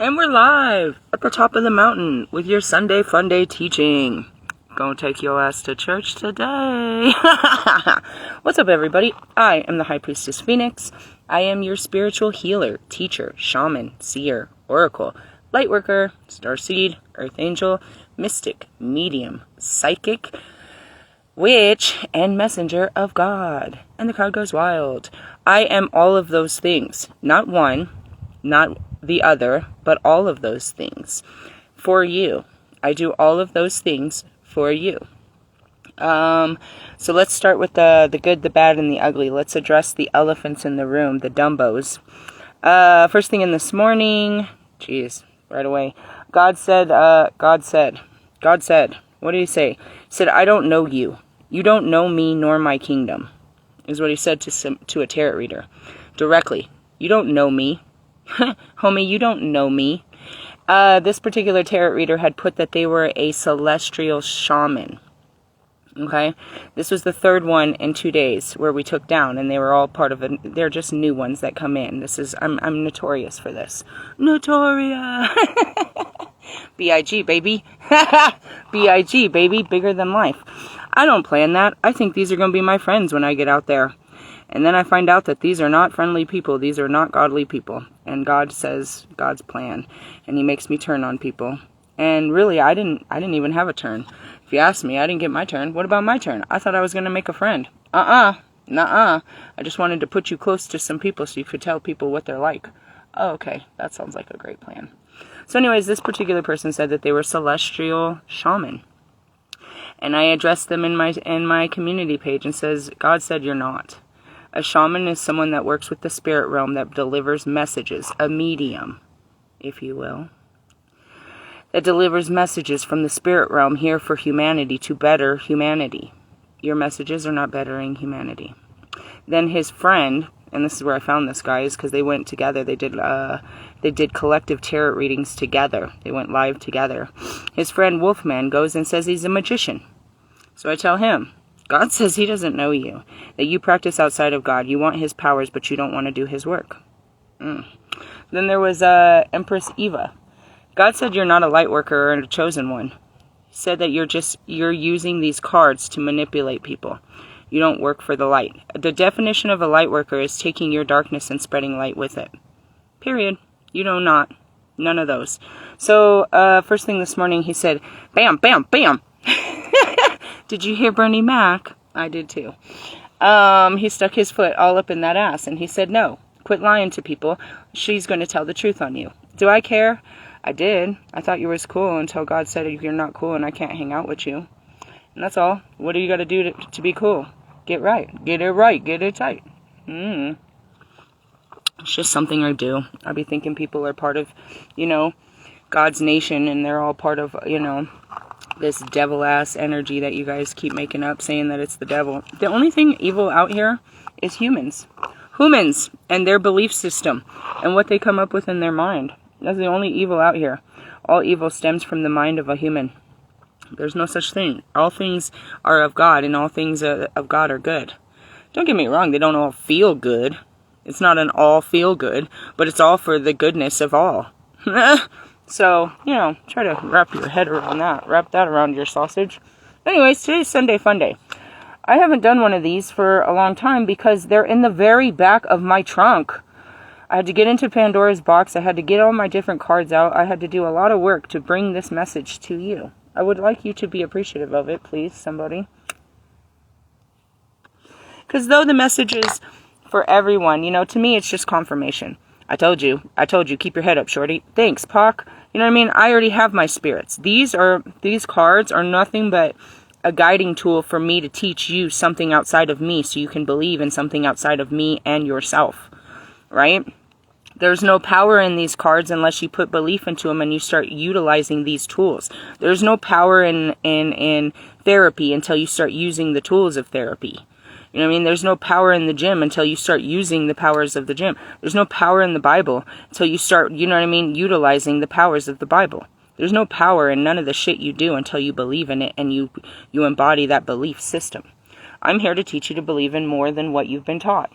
And we're live at the top of the mountain with your Sunday Funday teaching. Gonna take your ass to church today. What's up, everybody? I am the High Priestess Phoenix. I am your spiritual healer, teacher, shaman, seer, oracle, lightworker, starseed, earth angel, mystic, medium, psychic, witch, and messenger of God. And the crowd goes wild. I am all of those things. Not one, not the other, but all of those things for you. I do all of those things for you. So let's start with the good, the bad, and the ugly. Let's address the elephants in the room, the dumbos. First thing in this morning, right away, God said, what did he say? He said, I don't know you. You don't know me nor my kingdom, is what he said to a tarot reader. Directly. You don't know me. Homie, you don't know me. This particular tarot reader had put that they were a celestial shaman. Okay? This was the third one in 2 days where we took down, and they were all part of it. They're just new ones that come in. I'm notorious for this. Notorious! B.I.G., baby. B.I.G., baby. Bigger than life. I don't plan that. I think these are going to be my friends when I get out there. And then I find out that these are not friendly people. These are not godly people. And God says God's plan. And he makes me turn on people. And really, I didn't even have a turn. If you ask me, I didn't get my turn. What about my turn? I thought I was going to make a friend. Nuh-uh. I just wanted to put you close to some people so you could tell people what they're like. Oh, okay. That sounds like a great plan. So anyways, this particular person said that they were celestial shaman. And I addressed them in my community page and says, God said you're not. A shaman is someone that works with the spirit realm that delivers messages, a medium, if you will, that delivers messages from the spirit realm here for humanity to better humanity. Your messages are not bettering humanity. Then his friend, and this is where I found this guy, is because they went together. They did collective tarot readings together. They went live together. His friend Wolfman goes and says he's a magician. So I tell him, God says he doesn't know you, that you practice outside of God. You want his powers, but you don't want to do his work. Then there was Empress Eva. God said you're not a light worker or a chosen one. He said that you're using these cards to manipulate people. You don't work for the light. The definition of a light worker is taking your darkness and spreading light with it. Period. You know not. None of those. So, first thing this morning, he said, bam, bam, bam. Did you hear Bernie Mac? I did too. He stuck his foot all up in that ass, and he said, no, quit lying to people. She's going to tell the truth on you. Do I care? I did. I thought you were cool until God said you're not cool and I can't hang out with you. And that's all. What do you got to do to be cool? Get right. Get it right. Get it tight. It's just something I do. I be thinking people are part of, God's nation, and they're all part of, this devil-ass energy that you guys keep making up, saying that it's the devil. The only thing evil out here is humans. Humans and their belief system and what they come up with in their mind. That's the only evil out here. All evil stems from the mind of a human. There's no such thing. All things are of God, and all things of God are good. Don't get me wrong, they don't all feel good. It's not an all feel good, but it's all for the goodness of all. So, try to wrap your head around that. Wrap that around your sausage. Anyways, today's Sunday Funday. I haven't done one of these for a long time because they're in the very back of my trunk. I had to get into Pandora's box. I had to get all my different cards out. I had to do a lot of work to bring this message to you. I would like you to be appreciative of it, please, somebody. Because though the message is for everyone, to me it's just confirmation. I told you, keep your head up, shorty. Thanks, Pac. You know what I mean? I already have my spirits. These cards are nothing but a guiding tool for me to teach you something outside of me so you can believe in something outside of me and yourself. Right? There's no power in these cards unless you put belief into them and you start utilizing these tools. There's no power in therapy until you start using the tools of therapy. You know what I mean? There's no power in the gym until you start using the powers of the gym. There's no power in the Bible until you start, utilizing the powers of the Bible. There's no power in none of the shit you do until you believe in it and you embody that belief system. I'm here to teach you to believe in more than what you've been taught.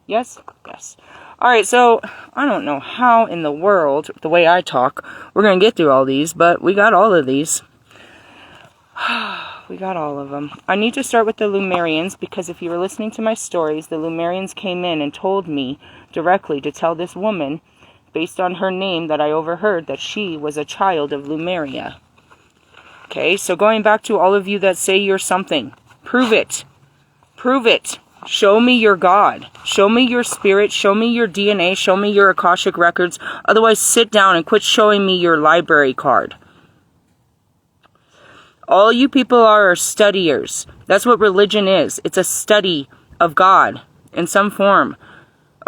Yes? Yes. Alright, so I don't know how in the world, the way I talk, we're going to get through all these, but we got all of these. We got all of them. I need to start with the Lumerians, because if you were listening to my stories, the Lumerians came in and told me directly to tell this woman, based on her name that I overheard, that she was a child of Lumeria. Okay, so going back to all of you that say you're something, prove it. Prove it. Show me your God. Show me your spirit. Show me your DNA. Show me your Akashic records. Otherwise, sit down and quit showing me your library card. All you people are studiers. That's what religion is. It's a study of God in some form.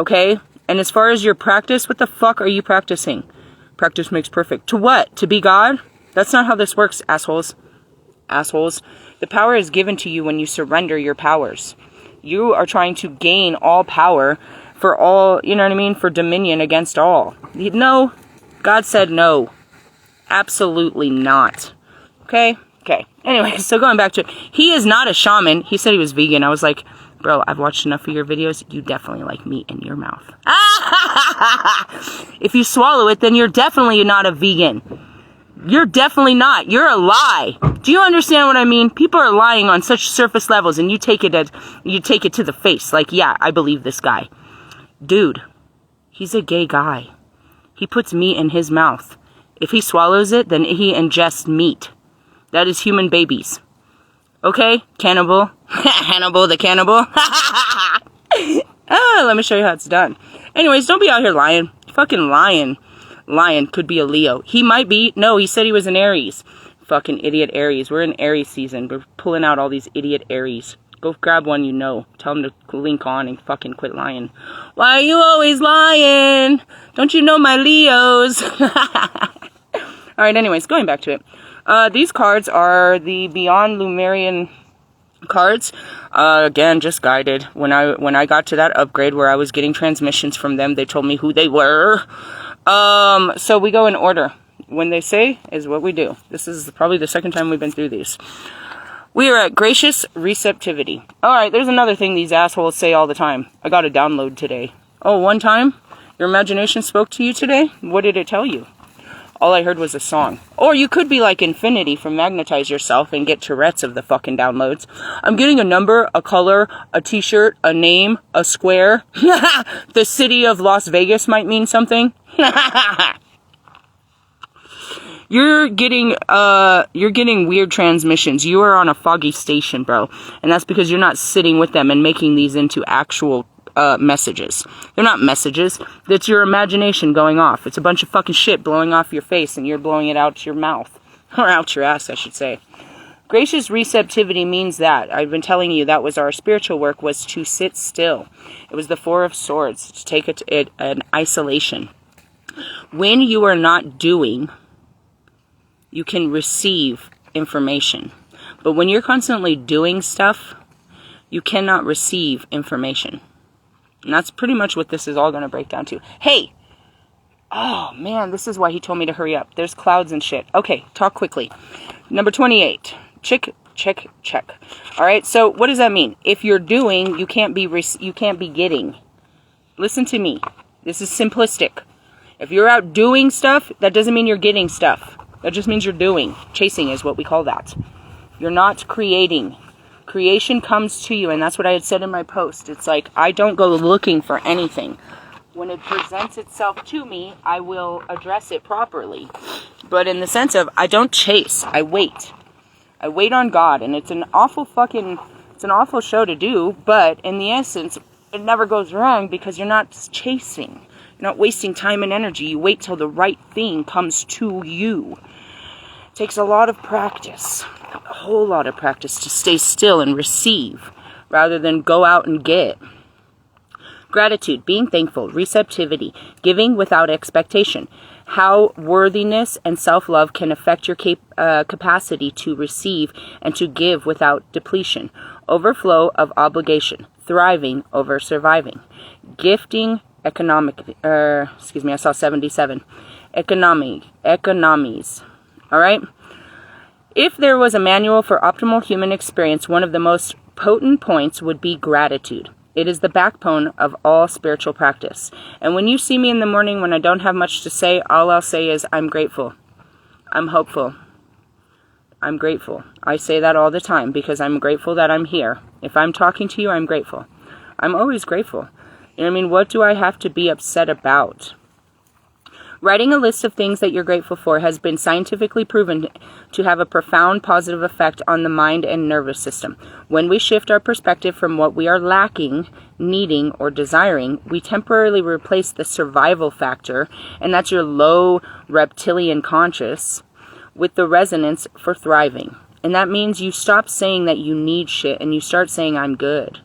Okay? And as far as your practice, what the fuck are you practicing? Practice makes perfect. To what? To be God? That's not how this works, assholes. Assholes. The power is given to you when you surrender your powers. You are trying to gain all power for all, you know what I mean, for dominion against all. No. God said no. Absolutely not. Okay? Okay. Anyway, so going back to it. He is not a shaman. He said he was vegan. I was like, bro, I've watched enough of your videos. You definitely like meat in your mouth. If you swallow it, then you're definitely not a vegan. You're definitely not. You're a lie. Do you understand what I mean? People are lying on such surface levels, and you take it to the face. Like, yeah, I believe this guy. Dude, he's a gay guy. He puts meat in his mouth. If he swallows it, then he ingests meat. That is human babies. Okay? Cannibal. Hannibal the cannibal. Let me show you how it's done. Anyways, don't be out here lying. Fucking lying. Lion could be a Leo. He might be. No, he said he was an Aries. Fucking idiot Aries. We're in Aries season. We're pulling out all these idiot Aries. Go grab one you know. Tell him to link on and fucking quit lying. Why are you always lying? Don't you know my Leos? Alright, anyways, going back to it. These cards are the Beyond Lumerian cards. Again, just guided. When I got to that upgrade where I was getting transmissions from them, they told me who they were. So we go in order. When they say is what we do. This is probably the second time we've been through these. We are at gracious receptivity. Alright, there's another thing these assholes say all the time. I got a download today. Oh, one time? Your imagination spoke to you today? What did it tell you? All I heard was a song. Or you could be like Infinity from Magnetize Yourself and get Tourette's of the fucking downloads. I'm getting a number, a color, a t-shirt, a name, a square. The city of Las Vegas might mean something. You're getting weird transmissions. You are on a foggy station, bro. And that's because you're not sitting with them and making these into actual messages. They're not messages. It's your imagination going off. It's a bunch of fucking shit blowing off your face and you're blowing it out your mouth. Or out your ass, I should say. Gracious receptivity means that. I've been telling you that was our spiritual work, was to sit still. It was the Four of Swords, to take an isolation. When you are not doing, you can receive information. But when you're constantly doing stuff, you cannot receive information. And that's pretty much what this is all going to break down to. Hey! Oh, man, this is why he told me to hurry up. There's clouds and shit. Okay, talk quickly. Number 28. Check. Alright, so what does that mean? If you're doing, you can't be getting. Listen to me. This is simplistic. If you're out doing stuff, that doesn't mean you're getting stuff. That just means you're doing. Chasing is what we call that. You're not creating. Creation comes to you, and that's what I had said in my post. It's like, I don't go looking for anything. When it presents itself to me, I will address it properly. But in the sense of, I don't chase. I wait. I wait on God, and it's an awful show to do, but in the essence, it never goes wrong because you're not chasing. You're not wasting time and energy. You wait till the right thing comes to you. It takes a lot of practice. A whole lot of practice to stay still and receive rather than go out and get. Gratitude, being thankful, receptivity, giving without expectation. How worthiness and self-love can affect your capacity to receive and to give without depletion. Overflow of obligation, thriving over surviving. Gifting, I saw 77. Economies. All right? If there was a manual for optimal human experience, one of the most potent points would be gratitude. It is the backbone of all spiritual practice. And when you see me in the morning when I don't have much to say, all I'll say is, I'm grateful. I'm hopeful. I'm grateful. I say that all the time because I'm grateful that I'm here. If I'm talking to you, I'm grateful. I'm always grateful. You know what I mean? What do I have to be upset about? Writing a list of things that you're grateful for has been scientifically proven to have a profound positive effect on the mind and nervous system. When we shift our perspective from what we are lacking, needing, or desiring, we temporarily replace the survival factor, and that's your low reptilian conscious, with the resonance for thriving. And that means you stop saying that you need shit and you start saying, I'm good.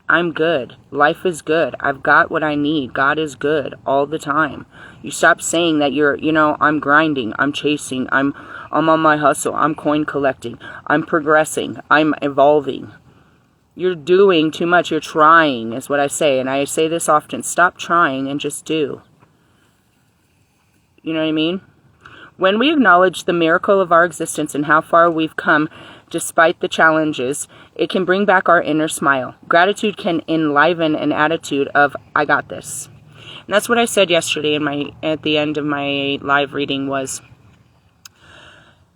I'm good. Life is good. I've got what I need. God is good all the time. You stop saying that I'm grinding, I'm chasing, I'm on my hustle, I'm coin collecting, I'm progressing, I'm evolving. You're doing too much. You're trying, is what I say. And I say this often. Stop trying and just do. You know what I mean? When we acknowledge the miracle of our existence and how far we've come despite the challenges, it can bring back our inner smile. Gratitude can enliven an attitude of, I got this. And that's what I said yesterday at the end of my live reading was,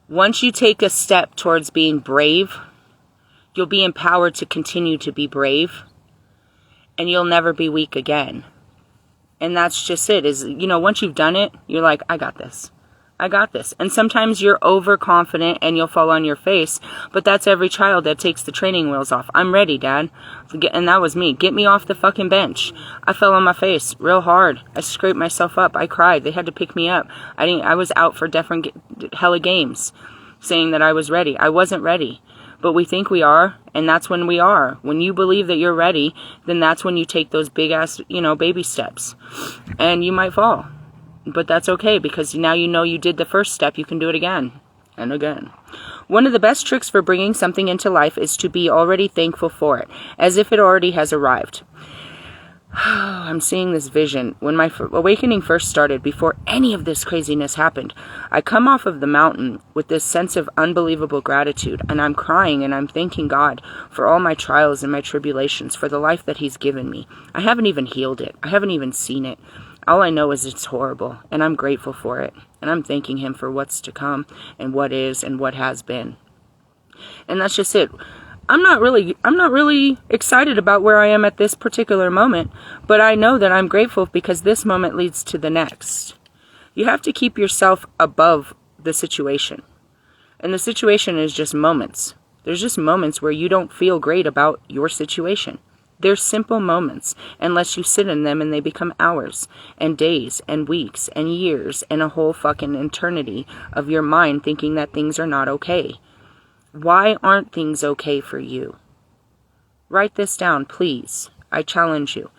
once you take a step towards being brave, you'll be empowered to continue to be brave, and you'll never be weak again. And that's just it, once you've done it, you're like, I got this. I got this. And sometimes you're overconfident and you'll fall on your face, but that's every child that takes the training wheels off. I'm ready, Dad. And that was me. Get me off the fucking bench. I fell on my face real hard. I scraped myself up. I cried. They had to pick me up. I was out for different hella games saying that I was ready. I wasn't ready. But we think we are, and that's when we are. When you believe that you're ready, then that's when you take those big ass, baby steps. And you might fall. But that's okay, because now you did the first step, you can do it again and again. One of the best tricks for bringing something into life is to be already thankful for it, as if it already has arrived. I'm seeing this vision. When my awakening first started, before any of this craziness happened, I come off of the mountain with this sense of unbelievable gratitude, and I'm crying and I'm thanking God for all my trials and my tribulations, for the life that He's given me. I haven't even healed it. I haven't even seen it. All I know is it's horrible, and I'm grateful for it, and I'm thanking Him for what's to come, and what is, and what has been. And that's just it. I'm not really excited about where I am at this particular moment, but I know that I'm grateful because this moment leads to the next. You have to keep yourself above the situation. And the situation is just moments. There's just moments where you don't feel great about your situation. They're simple moments, unless you sit in them and they become hours and days and weeks and years and a whole fucking eternity of your mind thinking that things are not okay. Why aren't things okay for you? Write this down, please. I challenge you.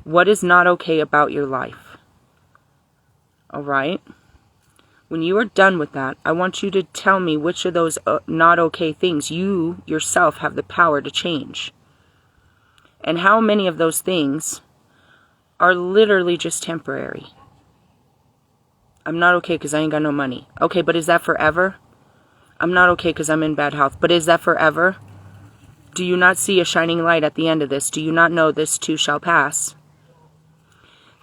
What is not okay about your life? All right? When you are done with that, I want you to tell me which of those not okay things you yourself have the power to change. And how many of those things are literally just temporary. I'm not okay because I ain't got no money. Okay, but is that forever? I'm not okay because I'm in bad health. But is that forever? Do you not see a shining light at the end of this? Do you not know this too shall pass?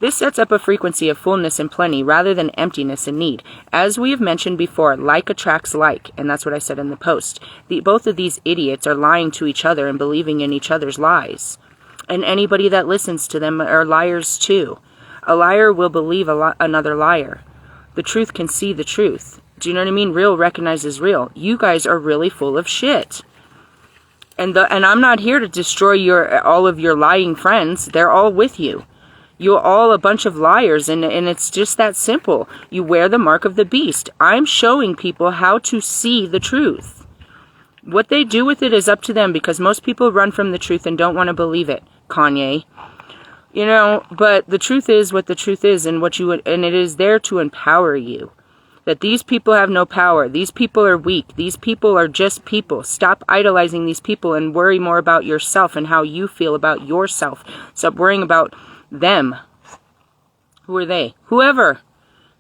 This sets up a frequency of fullness and plenty rather than emptiness and need. As we have mentioned before, like attracts like, and that's what I said in the post. Both of these idiots are lying to each other and believing in each other's lies. And anybody that listens to them are liars too. A liar will believe another liar. The truth can see the truth. Do you know what I mean? Real recognizes real. You guys are really full of shit. And I'm not here to destroy all of your lying friends. They're all with you. You're all a bunch of liars, and it's just that simple. You wear the mark of the beast. I'm showing people how to see the truth. What they do with it is up to them, because most people run from the truth and don't want to believe it, Kanye. But the truth is what the truth is, and it is there to empower you. That these people have no power. These people are weak. These people are just people. Stop idolizing these people and worry more about yourself and how you feel about yourself. Stop worrying about them. Who are they? Whoever.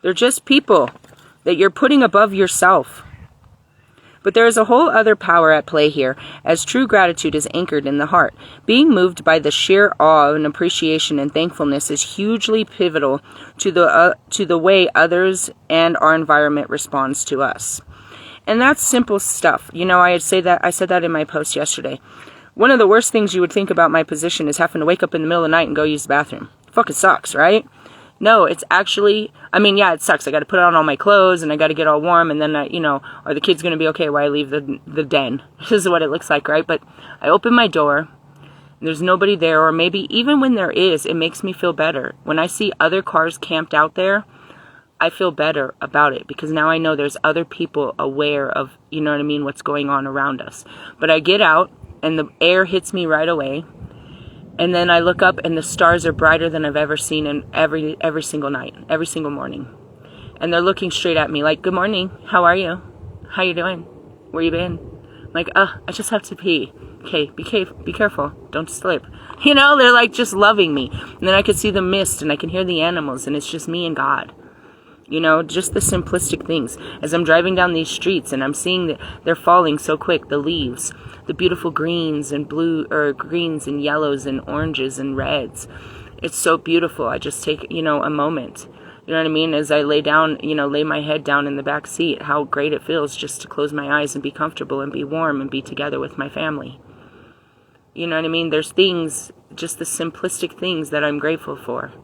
They're just people that you're putting above yourself. But there is a whole other power at play here, as true gratitude is anchored in the heart. Being moved by the sheer awe and appreciation and thankfulness is hugely pivotal to the way others and our environment responds to us. And that's simple stuff. You know, I said that in my post yesterday. One of the worst things you would think about my position is having to wake up in the middle of the night and go use the bathroom. Fucking sucks, right? No, it's actually, I mean, yeah, it sucks. I got to put on all my clothes and I got to get all warm, and then, are the kids going to be okay while I leave the den? This is what it looks like, right? But I open my door, there's nobody there, or maybe even when there is, it makes me feel better. When I see other cars camped out there, I feel better about it, because now I know there's other people aware of, you know what I mean, what's going on around us. But I get out, and the air hits me right away. And then I look up and the stars are brighter than I've ever seen in every single night, every single morning. And they're looking straight at me like, good morning, how are you? How you doing? Where you been? I'm like, I just have to pee. Okay, be careful, don't slip. You know, they're like just loving me. And then I can see the mist and I can hear the animals, and it's just me and God. You know, just the simplistic things. As I'm driving down these streets and I'm seeing that they're falling so quick, the leaves, the beautiful greens and greens and yellows and oranges and reds. It's so beautiful. I just take, a moment. You know what I mean? As I lay my head down in the back seat, how great it feels just to close my eyes and be comfortable and be warm and be together with my family. You know what I mean? There's things, just the simplistic things that I'm grateful for.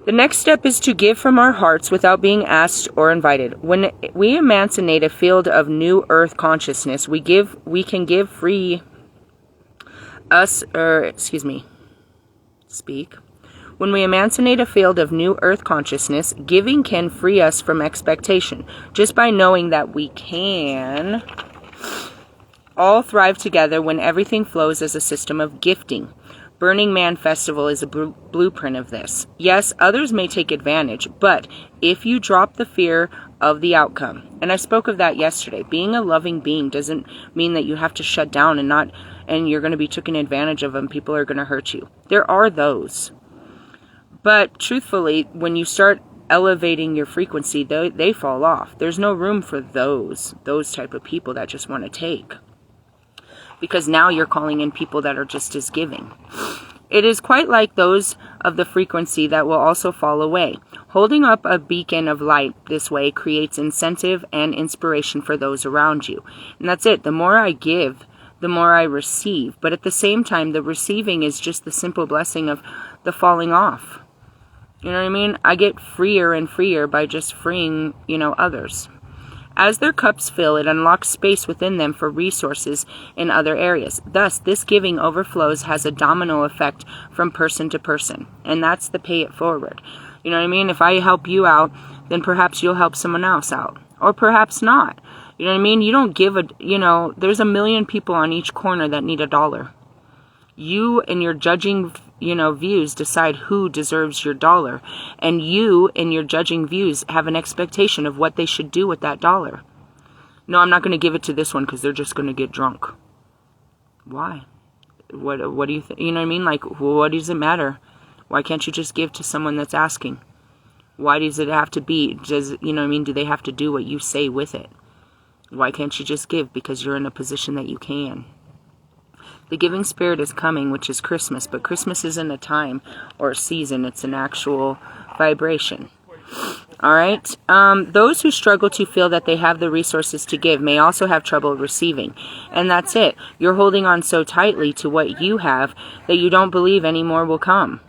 The next step is to give from our hearts without being asked or invited. When we emancipate a field of new earth consciousness, we can give free us, When we emancipate a field of new earth consciousness, giving can free us from expectation. Just by knowing that we can all thrive together when everything flows as a system of gifting. Burning Man Festival is a blueprint of this. Yes, others may take advantage, but if you drop the fear of the outcome, and I spoke of that yesterday, being a loving being doesn't mean that you have to shut down and you're going to be taken advantage of and people are going to hurt you. There are those. But truthfully, when you start elevating your frequency, they fall off. There's no room for those type of people that just want to take. Because now you're calling in people that are just as giving. It is quite like those of the frequency that will also fall away. Holding up a beacon of light this way creates incentive and inspiration for those around you. And that's it. The more I give, the more I receive. But at the same time, the receiving is just the simple blessing of the falling off. You know what I mean? I get freer and freer by just freeing, others. As their cups fill, it unlocks space within them for resources in other areas. Thus, this giving overflows has a domino effect from person to person. And that's the pay it forward. You know what I mean? If I help you out, then perhaps you'll help someone else out. Or perhaps not. You know what I mean? You don't give there's 1 million people on each corner that need $1. You and your judging views decide who deserves your $1. And you and your judging views have an expectation of what they should do with that $1. No, I'm not going to give it to this one because they're just going to get drunk. Why? What do you think? You know what I mean? Like, what does it matter? Why can't you just give to someone that's asking? Why does it have to be? Do they have to do what you say with it? Why can't you just give? Because you're in a position that you can. The giving spirit is coming, which is Christmas, but Christmas isn't a time or a season. It's an actual vibration. All right? Those who struggle to feel that they have the resources to give may also have trouble receiving. And that's it. You're holding on so tightly to what you have that you don't believe any more will come.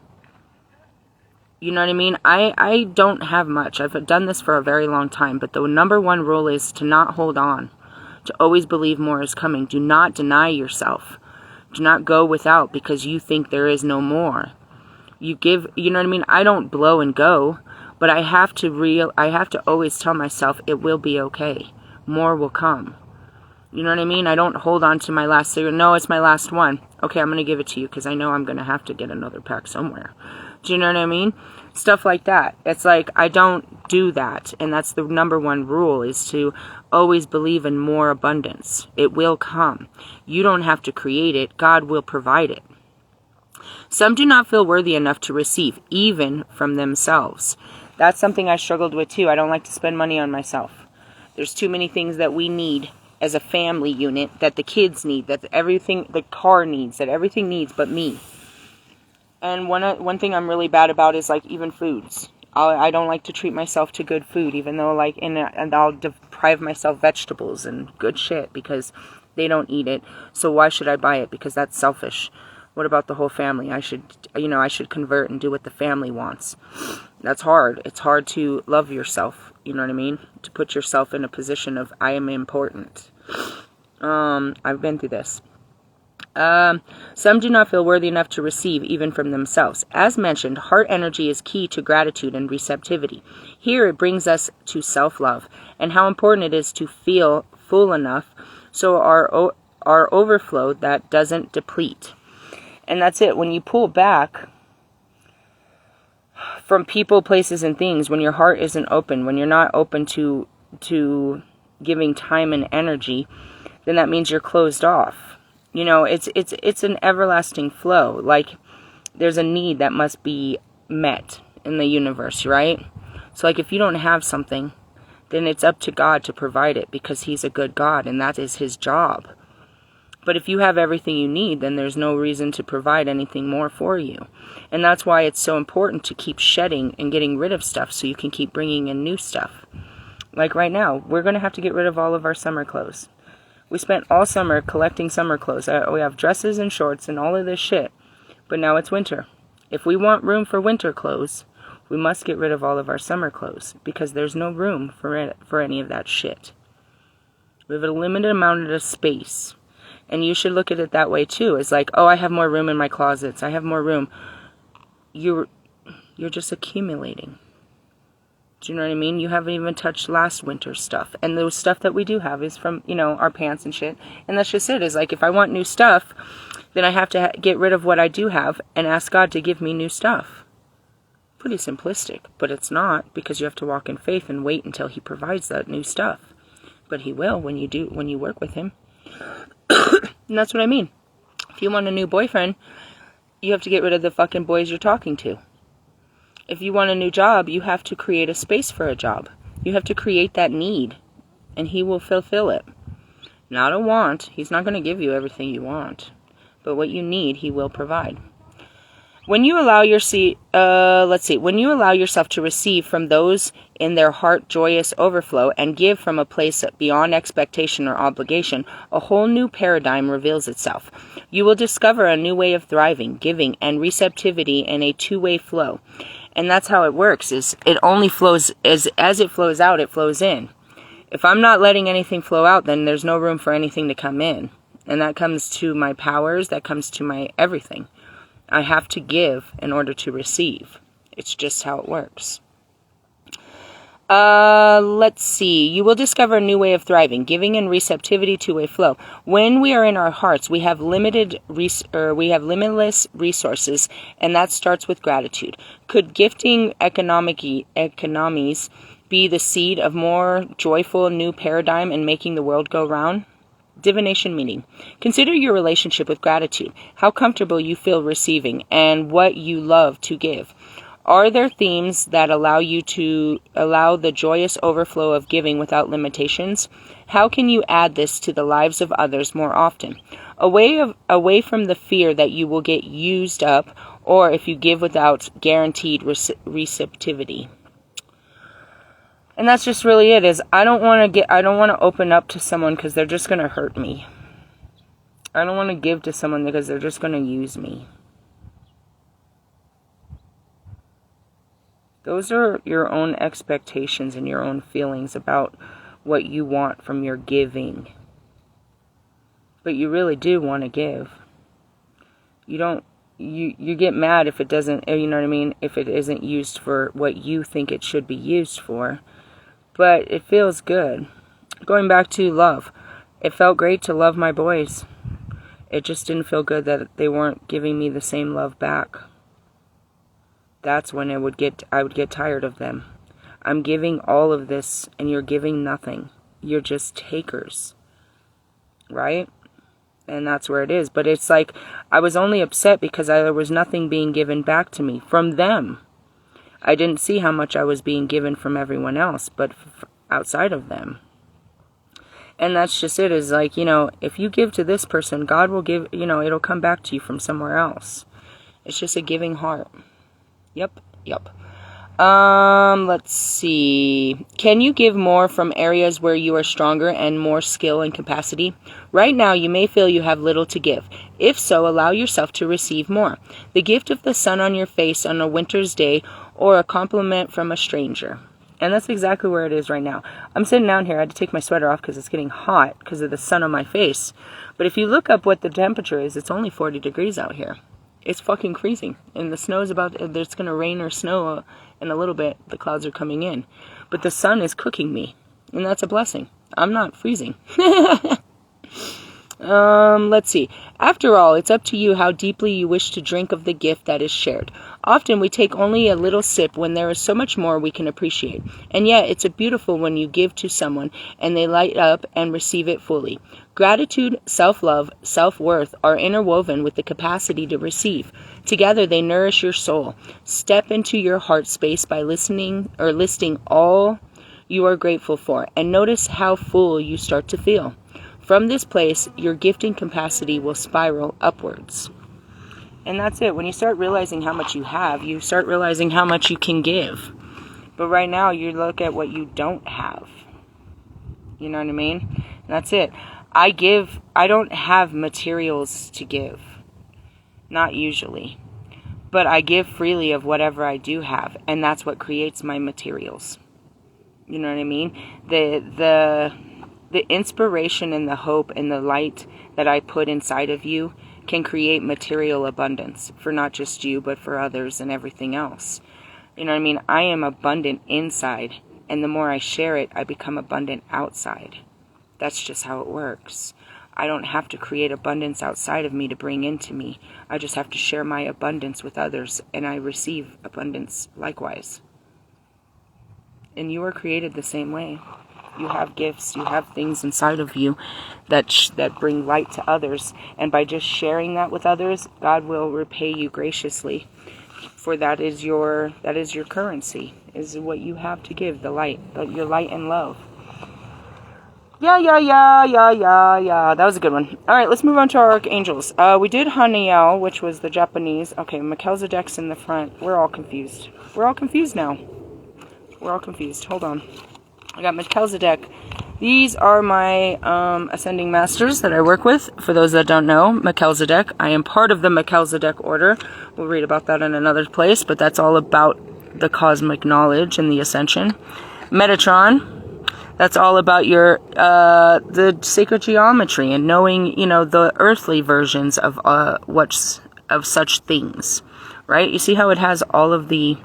You know what I mean? I don't have much. I've done this for a very long time, but the number one rule is to not hold on, to always believe more is coming. Do not deny yourself. Do not go without because you think there is no more. You give, you know what I mean? I don't blow and go, but I have to always tell myself it will be okay. More will come. You know what I mean? I don't hold on to my last cigarette. No, it's my last one. Okay, I'm going to give it to you because I know I'm going to have to get another pack somewhere. Do you know what I mean? Stuff like that. It's like I don't do that. And that's the number one rule, is to always believe in more abundance. It will come. You don't have to create it. God will provide it. Some do not feel worthy enough to receive, even from themselves. That's something I struggled with too. I don't like to spend money on myself. There's too many things that we need as a family unit, that the kids need, that everything, the car needs, that everything needs but me. And one thing I'm really bad about is like even foods. I don't like to treat myself to good food, even though like, and I'll deprive myself vegetables and good shit because they don't eat it. So why should I buy it? Because that's selfish. What about the whole family? I should convert and do what the family wants. That's hard. It's hard to love yourself. You know what I mean? To put yourself in a position of, I am important. I've been through this. Some do not feel worthy enough to receive even from themselves. As mentioned, heart energy is key to gratitude and receptivity. Here it brings us to self-love and how important it is to feel full enough so our overflow that doesn't deplete. And that's it. When you pull back from people, places, and things, when your heart isn't open, when you're not open to giving time and energy, then that means you're closed off. You know, it's an everlasting flow. Like, there's a need that must be met in the universe, right? So, like, if you don't have something, then it's up to God to provide it because He's a good God and that is His job. But if you have everything you need, then there's no reason to provide anything more for you. And that's why it's so important to keep shedding and getting rid of stuff so you can keep bringing in new stuff. Like right now, we're going to have to get rid of all of our summer clothes. We spent all summer collecting summer clothes. We have dresses and shorts and all of this shit. But now it's winter. If we want room for winter clothes, we must get rid of all of our summer clothes because there's no room for any of that shit. We have a limited amount of space. And you should look at it that way too. It's like, oh, I have more room in my closets. I have more room. You're just accumulating. Do you know what I mean? You haven't even touched last winter's stuff. And those stuff that we do have is from, our pants and shit. And that's just it. Is like, if I want new stuff, then I have to get rid of what I do have and ask God to give me new stuff. Pretty simplistic, but it's not, because you have to walk in faith and wait until He provides that new stuff. But He will when you work with Him. And that's what I mean. If you want a new boyfriend, you have to get rid of the fucking boys you're talking to. If you want a new job, you have to create a space for a job. You have to create that need, and He will fulfill it. Not a want. He's not going to give you everything you want. But what you need, He will provide. When you allow when you allow yourself to receive from those in their heart joyous overflow and give from a place beyond expectation or obligation, a whole new paradigm reveals itself. You will discover a new way of thriving, giving, and receptivity in a two-way flow. And that's how it works, is it only flows, as it flows out, it flows in. If I'm not letting anything flow out, then there's no room for anything to come in. And that comes to my powers, that comes to my everything. I have to give in order to receive. It's just how it works. Let's see. You will discover a new way of thriving, giving and receptivity to a flow. When we are in our hearts, we have limitless resources, and that starts with gratitude. Could gifting economies be the seed of more joyful new paradigm in making the world go round? Divination meaning. Consider your relationship with gratitude, how comfortable you feel receiving, and what you love to give. Are there themes that allow the joyous overflow of giving without limitations? How can you add this to the lives of others more often? Away from the fear that you will get used up, or if you give without guaranteed receptivity. And that's just really it, is I don't want to open up to someone because they're just going to hurt me. I don't want to give to someone because they're just going to use me. Those are your own expectations and your own feelings about what you want from your giving. But you really do want to give. You get mad if it doesn't, you know what I mean, if it isn't used for what you think it should be used for. But it feels good. Going back to love. It felt great to love my boys. It just didn't feel good that they weren't giving me the same love back. That's when I would get tired of them. I'm giving all of this and you're giving nothing. You're just takers. Right? And that's where it is. But it's like I was only upset because there was nothing being given back to me from them. I didn't see how much I was being given from everyone else, but outside of them. And that's just it, is like, if you give to this person, God will give, it'll come back to you from somewhere else. It's just a giving heart. Yep. Let's see. Can you give more from areas where you are stronger and more skill and capacity? Right now, you may feel you have little to give. If so, allow yourself to receive more. The gift of the sun on your face on a winter's day, or a compliment from a stranger. And that's exactly where it is right now. I'm sitting down here. I had to take my sweater off because it's getting hot because of the sun on my face. But if you look up what the temperature is, it's only 40 degrees out here. It's fucking freezing. And the snow is it's going to rain or snow in a little bit. The clouds are coming in. But the sun is cooking me. And that's a blessing. I'm not freezing. Let's see. After all, it's up to you how deeply you wish to drink of the gift that is shared. Often we take only a little sip when there is so much more we can appreciate. And yet it's beautiful when you give to someone and they light up and receive it fully. Gratitude, self-love, self-worth are interwoven with the capacity to receive. Together they nourish your soul. Step into your heart space by listing all you are grateful for, and notice how full you start to feel. From this place, your gifting capacity will spiral upwards. And that's it. When you start realizing how much you have, you start realizing how much you can give. But right now, you look at what you don't have. You know what I mean? And that's it. I don't have materials to give. Not usually. But I give freely of whatever I do have. And that's what creates my materials. You know what I mean? The inspiration and the hope and the light that I put inside of you can create material abundance for not just you, but for others and everything else. You know what I mean? I am abundant inside, and the more I share it, I become abundant outside. That's just how it works. I don't have to create abundance outside of me to bring into me. I just have to share my abundance with others, and I receive abundance likewise. And you are created the same way. You have gifts, you have things inside of you that bring light to others. And by just sharing that with others, God will repay you graciously. For that is your currency, is what you have to give, the light, your light and love. Yeah. That was a good one. All right, let's move on to our archangels. We did Haniel, which was the Japanese. Okay, Melchizedek's in the front. We're all confused. We're all confused now. We're all confused. Hold on. I got Melchizedek. These are my ascending masters that I work with. For those that don't know, Melchizedek. I am part of the Melchizedek order. We'll read about that in another place, but that's all about the cosmic knowledge and the ascension. Metatron. That's all about your the sacred geometry and knowing, the earthly versions of such things, right? You see how it has all of the.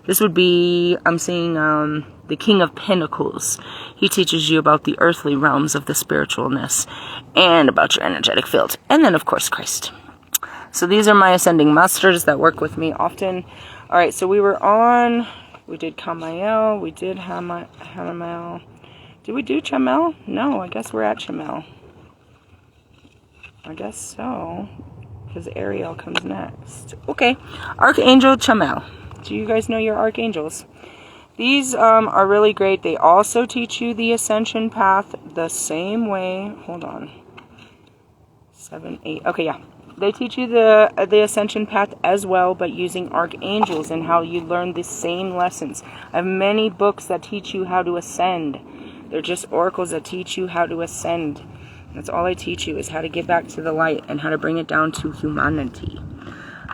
This would be, I'm seeing the King of Pentacles. He teaches you about the earthly realms of the spiritualness and about your energetic field. And then, of course, Christ. So these are my ascending masters that work with me often. All right, so we did Kamael, we did Hanamel. Did we do Chamel? No, I guess we're at Chamel. I guess so, because Ariel comes next. Okay, Archangel Chamel. Do you guys know your archangels? These are really great. They also teach you the ascension path the same way. Hold on. 7, 8. Okay, yeah. They teach you the ascension path as well, but using archangels and how you learn the same lessons. I have many books that teach you how to ascend. They're just oracles that teach you how to ascend. That's all I teach you, is how to get back to the light and how to bring it down to humanity.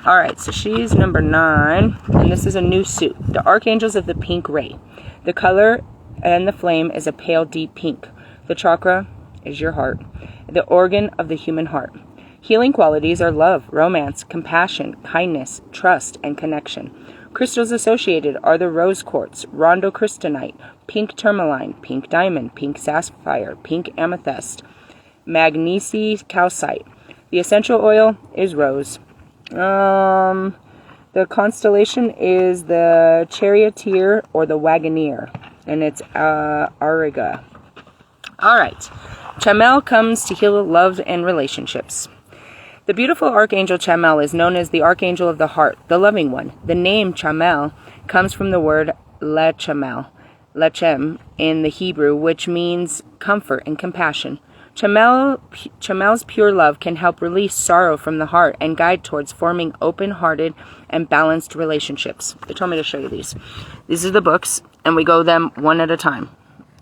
Alright, so she's number 9, and this is a new suit. The Archangels of the Pink Ray. The color and the flame is a pale, deep pink. The chakra is your heart. The organ of the human heart. Healing qualities are love, romance, compassion, kindness, trust, and connection. Crystals associated are the rose quartz, rondo crystalline, pink tourmaline, pink diamond, pink sapphire, pink amethyst, magnesium calcite. The essential oil is rose. The constellation is the Charioteer or the Wagoneer, and it's Auriga. Alright, Chamel comes to heal love and relationships. The beautiful Archangel Chamel is known as the Archangel of the Heart, the loving one. The name Chamel comes from the word Le Chamel, Lechem in the Hebrew, which means comfort and compassion. Chamel's pure love can help release sorrow from the heart and guide towards forming open-hearted and balanced relationships. They told me to show you these. These are the books, and we go them one at a time,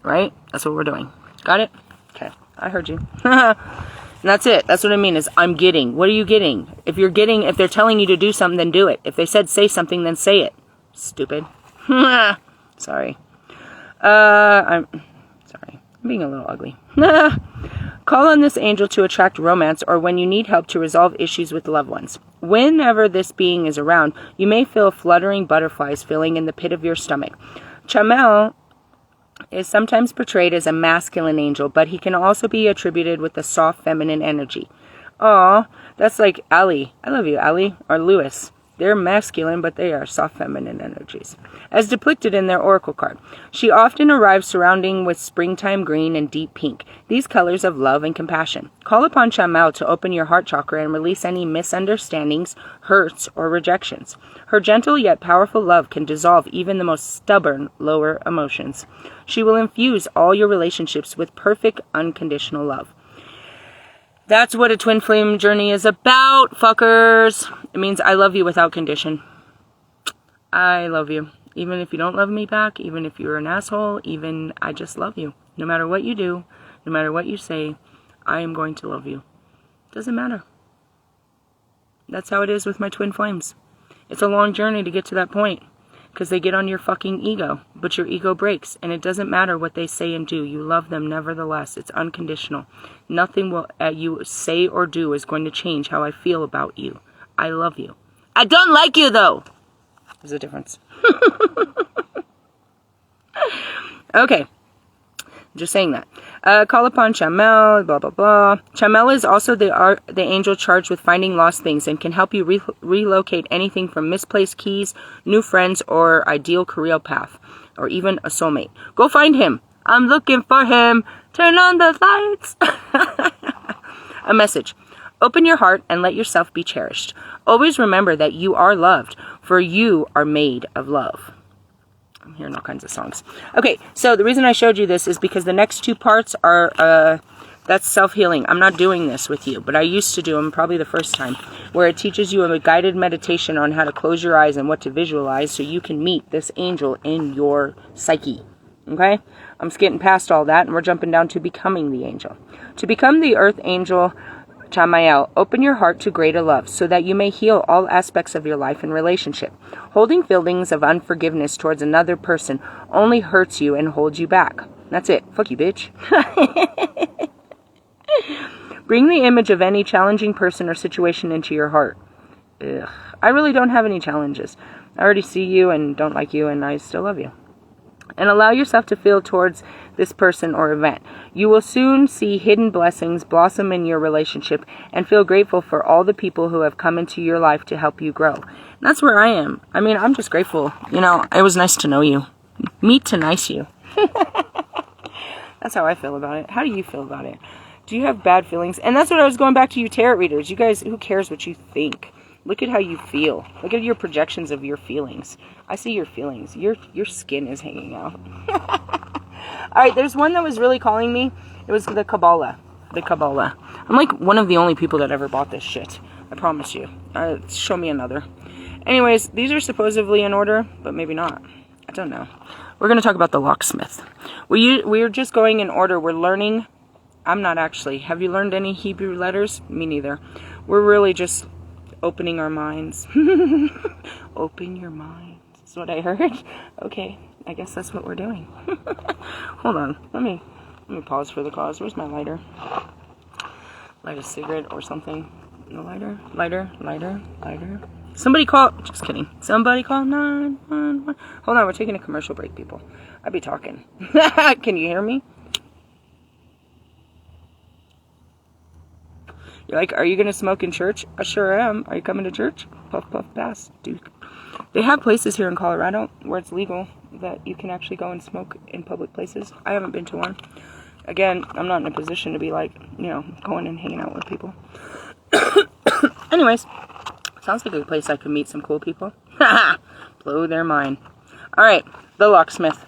right? That's what we're doing. Got it? Okay, I heard you. And that's it. That's what I mean is I'm getting. What are you getting? If they're telling you to do something, then do it. If they said say something, then say it. Stupid. Sorry. I'm sorry. I'm being a little ugly. Call on this angel to attract romance or when you need help to resolve issues with loved ones. Whenever this being is around, you may feel fluttering butterflies filling in the pit of your stomach. Chamel is sometimes portrayed as a masculine angel, but he can also be attributed with a soft feminine energy. Aw, that's like Ali. I love you, Ali, or Lewis. They're masculine, but they are soft feminine energies, as depicted in their oracle card. She often arrives surrounding with springtime green and deep pink, these colors of love and compassion. Call upon Chamel to open your heart chakra and release any misunderstandings, hurts, or rejections. Her gentle yet powerful love can dissolve even the most stubborn lower emotions. She will infuse all your relationships with perfect, unconditional love. That's what a twin flame journey is about, fuckers. It means I love you without condition. I love you. Even if you don't love me back, even if you're an asshole, even I just love you. No matter what you do, no matter what you say, I am going to love you. Doesn't matter. That's how it is with my twin flames. It's a long journey to get to that point. Because they get on your fucking ego. But your ego breaks. And it doesn't matter what they say and do. You love them nevertheless. It's unconditional. Nothing will you say or do is going to change how I feel about you. I love you. I don't like you though. There's a difference. Okay. Just saying that. Call upon Chamel, blah, blah, blah. Chamel is also the angel charged with finding lost things and can help you relocate anything from misplaced keys, new friends, or ideal career path, or even a soulmate. Go find him. I'm looking for him. Turn on the lights. A message. Open your heart and let yourself be cherished. Always remember that you are loved, for you are made of love. I'm hearing all kinds of songs. Okay, so the reason I showed you this is because the next two parts are, that's self-healing. I'm not doing this with you, but I used to do them probably the first time, where it teaches you a guided meditation on how to close your eyes and what to visualize so you can meet this angel in your psyche. Okay? I'm getting past all that, and we're jumping down to becoming the angel. To become the earth angel, Chamael, open your heart to greater love so that you may heal all aspects of your life and relationship. Holding feelings of unforgiveness towards another person only hurts you and holds you back. That's it. Fuck you, bitch. Bring the image of any challenging person or situation into your heart. Ugh. I really don't have any challenges. I already see you and don't like you, and I still love you. And allow yourself to feel towards this person or event. You will soon see hidden blessings blossom in your relationship and feel grateful for all the people who have come into your life to help you grow. And that's where I am. I mean, I'm just grateful. You know, it was nice to know you. Meet to nice you. That's how I feel about it. How do you feel about it? Do you have bad feelings? And that's what I was going back to you tarot readers. You guys, who cares what you think? Look at how you feel. Look at your projections of your feelings. I see your feelings. Your skin is hanging out. Alright, there's one that was really calling me. It was the Kabbalah. The Kabbalah. I'm like one of the only people that ever bought this shit. I promise you. Show me another. Anyways, these are supposedly in order, but maybe not. I don't know. We're going to talk about the locksmith. We're just going in order. We're learning. I'm not actually. Have you learned any Hebrew letters? Me neither. We're really just opening our minds. Open your minds. That's what I heard. Okay, I guess that's what we're doing. Hold on. Let me pause for the cause. Where's my lighter? Light a cigarette or something. No lighter? Lighter. Somebody call. Just kidding. Somebody call 911. Hold on, we're taking a commercial break, people. I'll be talking. Can you hear me? You're like, are you going to smoke in church? I sure am. Are you coming to church? Puff, puff, pass, dude. They have places here in Colorado where it's legal that you can actually go and smoke in public places. I haven't been to one. Again, I'm not in a position to be like, you know, going and hanging out with people. Anyways, sounds like a place I could meet some cool people. Blow their mind. Alright, the locksmith.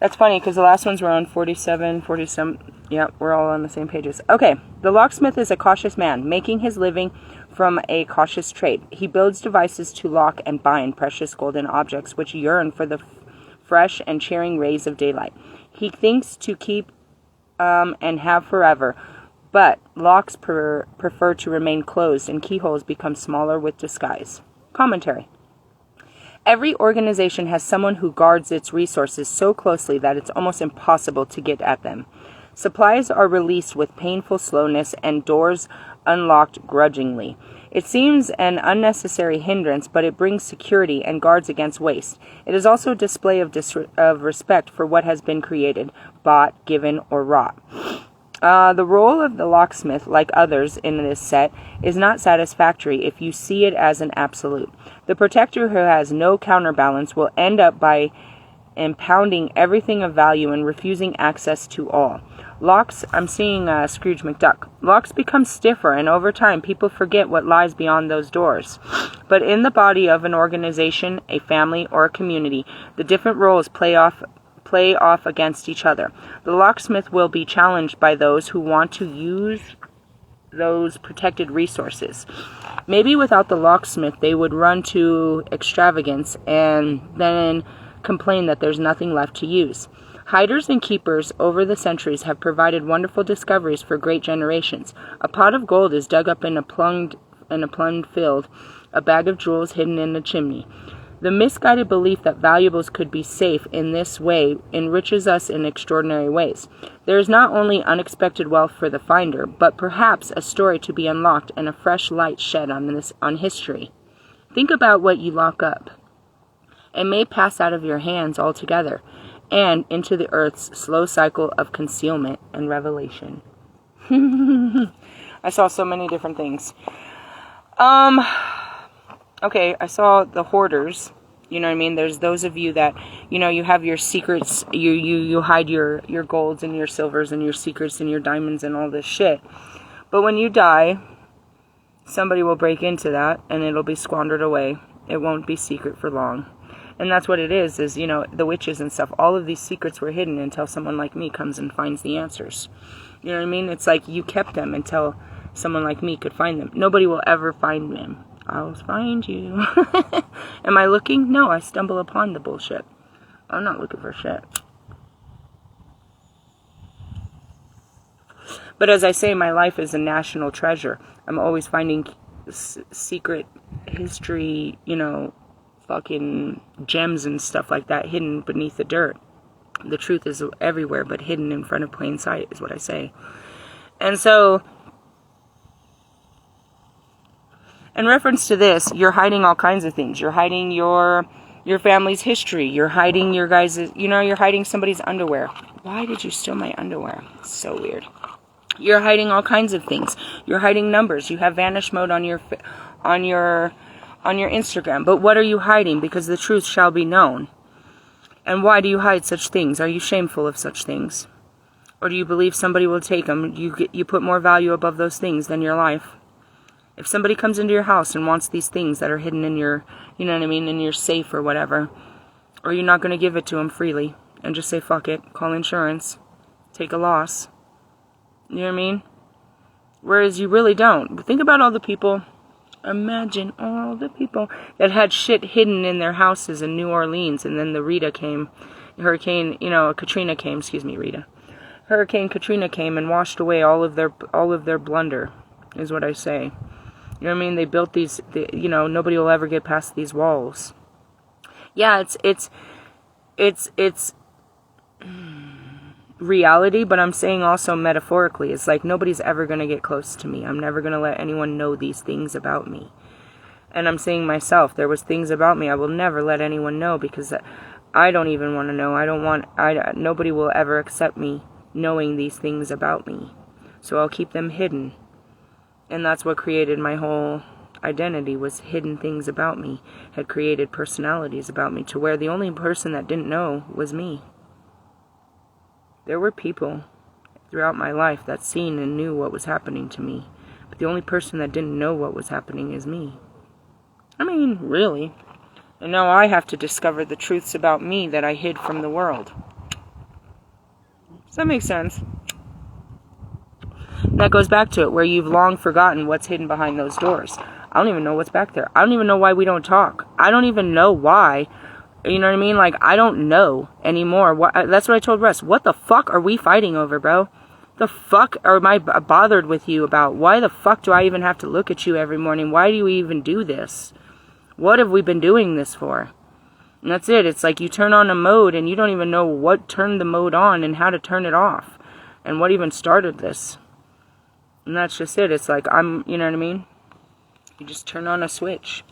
That's funny, because the last ones were on 47, 47. Yep, we're all on the same pages. Okay, the locksmith is a cautious man, making his living from a cautious trade. He builds devices to lock and bind precious golden objects which yearn for the fresh and cheering rays of daylight. He thinks to keep and have forever, but locks prefer to remain closed, and keyholes become smaller with disguise. Commentary. Every organization has someone who guards its resources so closely that it's almost impossible to get at them. Supplies are released with painful slowness and doors unlocked grudgingly. It seems an unnecessary hindrance, but it brings security and guards against waste. It is also a display of respect for what has been created, bought, given, or wrought. The role of the locksmith, like others in this set, is not satisfactory if you see it as an absolute. The protector who has no counterbalance will end up by impounding everything of value and refusing access to all. Locks, I'm seeing Scrooge McDuck. Locks become stiffer, and over time people forget what lies beyond those doors. But in the body of an organization, a family, or a community, the different roles play off against each other. The locksmith will be challenged by those who want to use those protected resources. Maybe without the locksmith they would run to extravagance and then complain that there's nothing left to use. Hiders and keepers over the centuries have provided wonderful discoveries for great generations. A pot of gold is dug up in a plum field, a bag of jewels hidden in a chimney. The misguided belief that valuables could be safe in this way enriches us in extraordinary ways. There is not only unexpected wealth for the finder, but perhaps a story to be unlocked and a fresh light shed on history. Think about what you lock up. It may pass out of your hands altogether and into the earth's slow cycle of concealment and revelation. I saw so many different things. Okay, I saw the hoarders. You know what I mean? There's those of you that, you know, you have your secrets, you hide your golds and your silvers and your secrets and your diamonds and all this shit. But when you die, somebody will break into that and it'll be squandered away. It won't be secret for long. And that's what it is, you know, the witches and stuff. All of these secrets were hidden until someone like me comes and finds the answers. You know what I mean? It's like you kept them until someone like me could find them. Nobody will ever find them. I'll find you. Am I looking? No, I stumble upon the bullshit. I'm not looking for shit. But as I say, my life is a national treasure. I'm always finding secret history, you know, fucking gems and stuff like that hidden beneath the dirt. The truth is everywhere, but hidden in front of plain sight is what I say. And so, in reference to this, you're hiding all kinds of things. You're hiding your family's history. You're hiding your guys', you know, you're hiding somebody's underwear. Why did you steal my underwear? It's so weird. You're hiding all kinds of things. You're hiding numbers. You have vanish mode on your Instagram. But what are you hiding? Because the truth shall be known. And why do you hide such things? Are you shameful of such things? Or do you believe somebody will take them? You put more value above those things than your life. If somebody comes into your house and wants these things that are hidden in your, you know what I mean, in your safe or whatever, or you're not going to give it to them freely and just say, fuck it, call insurance, take a loss. You know what I mean? Whereas you really don't. Think about all the people, imagine all the people that had shit hidden in their houses in New Orleans, and then the Hurricane Katrina came and washed away all of their blunder, is what I say. You know what I mean? They built these, you know, nobody will ever get past these walls. Yeah, it's reality, but I'm saying also metaphorically. It's like nobody's ever going to get close to me. I'm never going to let anyone know these things about me. And I'm saying myself, there was things about me I will never let anyone know because I don't even want to know. Nobody will ever accept me knowing these things about me. So I'll keep them hidden. And that's what created my whole identity, was hidden things about me, had created personalities about me, to where the only person that didn't know was me. There were people throughout my life that seen and knew what was happening to me, but the only person that didn't know what was happening is me. I mean, really. And now I have to discover the truths about me that I hid from the world. Does that make sense? And that goes back to it, where you've long forgotten what's hidden behind those doors. I don't even know what's back there. I don't even know why we don't talk. I don't even know why. You know what I mean? Like, I don't know anymore. That's what I told Russ. What the fuck are we fighting over, bro? The fuck am I bothered with you about? Why the fuck do I even have to look at you every morning? Why do we even do this? What have we been doing this for? And that's it. It's like you turn on a mode and you don't even know what turned the mode on and how to turn it off. And what even started this. And that's just it. It's like, you know what I mean? You just turn on a switch.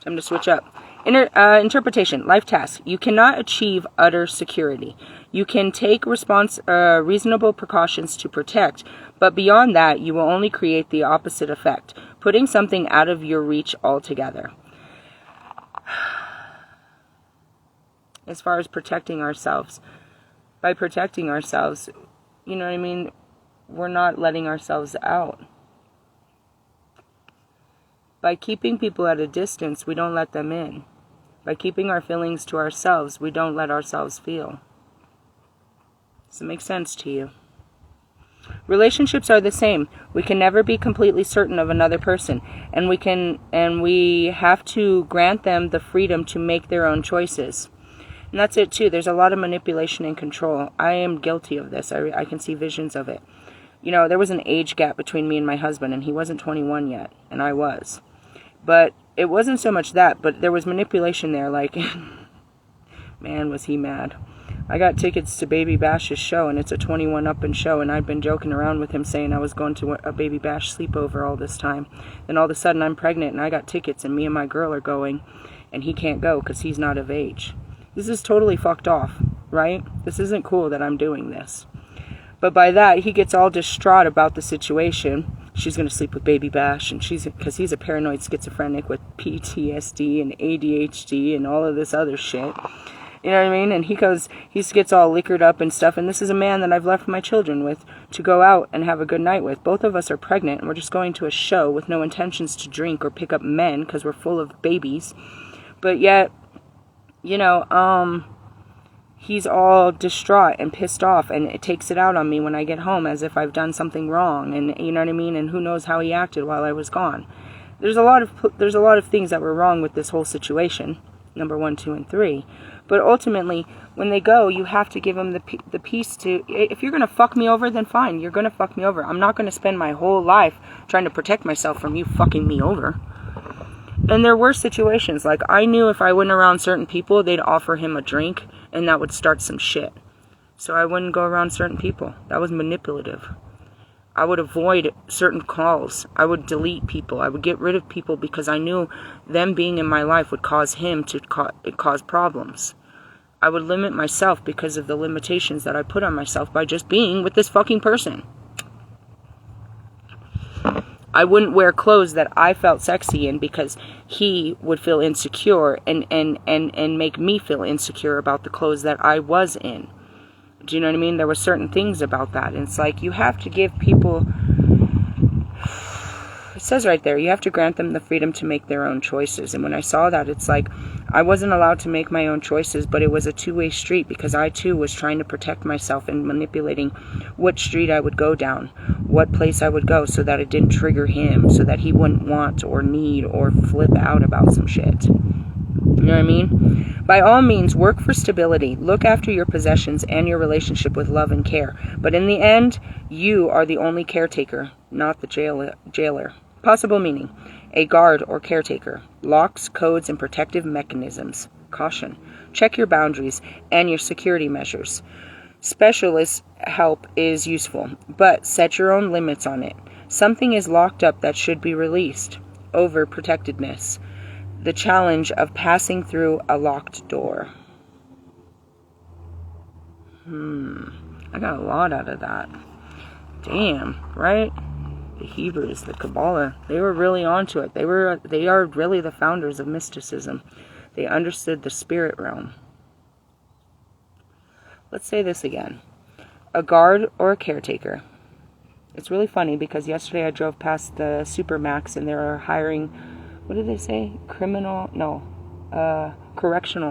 Time to switch up. Interpretation. Life task. You cannot achieve utter security. You can take reasonable precautions to protect, but beyond that, you will only create the opposite effect, putting something out of your reach altogether. As far as protecting ourselves, by protecting ourselves, you know what I mean? We're not letting ourselves out. By keeping people at a distance, we don't let them in. By keeping our feelings to ourselves, we don't let ourselves feel. Does it make sense to you? Relationships are the same. We can never be completely certain of another person, and we have to grant them the freedom to make their own choices. And that's it too. There's a lot of manipulation and control. I am guilty of this. I can see visions of it. You know, there was an age gap between me and my husband, and he wasn't 21 yet, and I was. But it wasn't so much that, but there was manipulation there. Like, man, was he mad. I got tickets to Baby Bash's show, and it's a 21 up and show, and I'd been joking around with him saying I was going to a Baby Bash sleepover all this time. Then all of a sudden I'm pregnant, and I got tickets, and me and my girl are going, and he can't go because he's not of age. This is totally fucked off, right? This isn't cool that I'm doing this. But by that, he gets all distraught about the situation. She's going to sleep with Baby Bash, and because he's a paranoid schizophrenic with PTSD and ADHD and all of this other shit. You know what I mean? And he gets all liquored up and stuff, and this is a man that I've left my children with to go out and have a good night with. Both of us are pregnant, and we're just going to a show with no intentions to drink or pick up men because we're full of babies. But yet, you know, he's all distraught and pissed off, and it takes it out on me when I get home as if I've done something wrong, and you know what I mean? And who knows how he acted while I was gone. There's a lot of things that were wrong with this whole situation, number 1, 2, and 3. But ultimately, when they go, you have to give them the peace to, if you're going to fuck me over, then fine, you're going to fuck me over. I'm not going to spend my whole life trying to protect myself from you fucking me over. And there were situations, like I knew if I went around certain people, they'd offer him a drink, and that would start some shit. So I wouldn't go around certain people. That was manipulative. I would avoid certain calls. I would delete people. I would get rid of people because I knew them being in my life would cause him to cause problems. I would limit myself because of the limitations that I put on myself by just being with this fucking person. I wouldn't wear clothes that I felt sexy in because he would feel insecure and make me feel insecure about the clothes that I was in. Do you know what I mean? There were certain things about that. And it's like you have to give people, it says right there, you have to grant them the freedom to make their own choices. And when I saw that, it's like I wasn't allowed to make my own choices, but it was a two-way street because I too was trying to protect myself and manipulating what street I would go down, what place I would go so that it didn't trigger him, so that he wouldn't want or need or flip out about some shit. You know what I mean? By all means, work for stability. Look after your possessions and your relationship with love and care. But in the end, you are the only caretaker, not the jailer. Possible meaning: a guard or caretaker. Locks, codes, and protective mechanisms. Caution. Check your boundaries and your security measures. Specialist help is useful, but set your own limits on it. Something is locked up that should be released. Overprotectedness. The challenge of passing through a locked door. I got a lot out of that. Damn, right? The Hebrews, the Kabbalah, they were really onto it. They are really the founders of mysticism. They understood the spirit realm. Let's say this again. A guard or a caretaker. It's really funny because yesterday I drove past the Supermax and they were hiring, what did they say? Correctional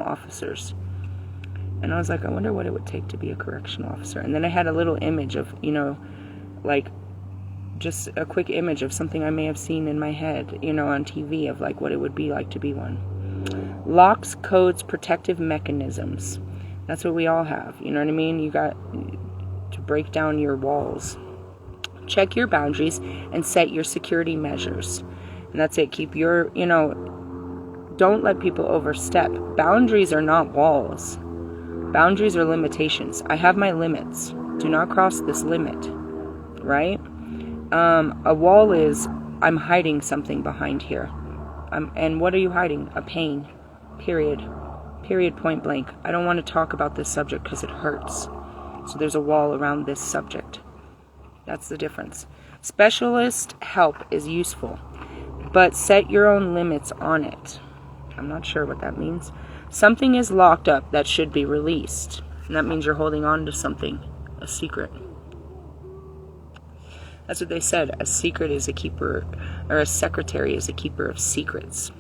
officers. And I was like, I wonder what it would take to be a correctional officer. And then I had a little image of, you know, like, just a quick image of something I may have seen in my head, you know, on TV, of like what it would be like to be one. Locks, codes, protective mechanisms. That's what we all have. You know what I mean? You got to break down your walls. Check your boundaries and set your security measures. And that's it. Keep your, you know, don't let people overstep. Boundaries are not walls. Boundaries are limitations. I have my limits. Do not cross this limit. Right? A wall is, I'm hiding something behind here. And what are you hiding? A pain. Period. Period, point blank. I don't want to talk about this subject because it hurts. So there's a wall around this subject. That's the difference. Specialist help is useful, but set your own limits on it. I'm not sure what that means. Something is locked up that should be released. And that means you're holding on to something, a secret. That's what they said. A secret is a keeper, or a secretary is a keeper of secrets.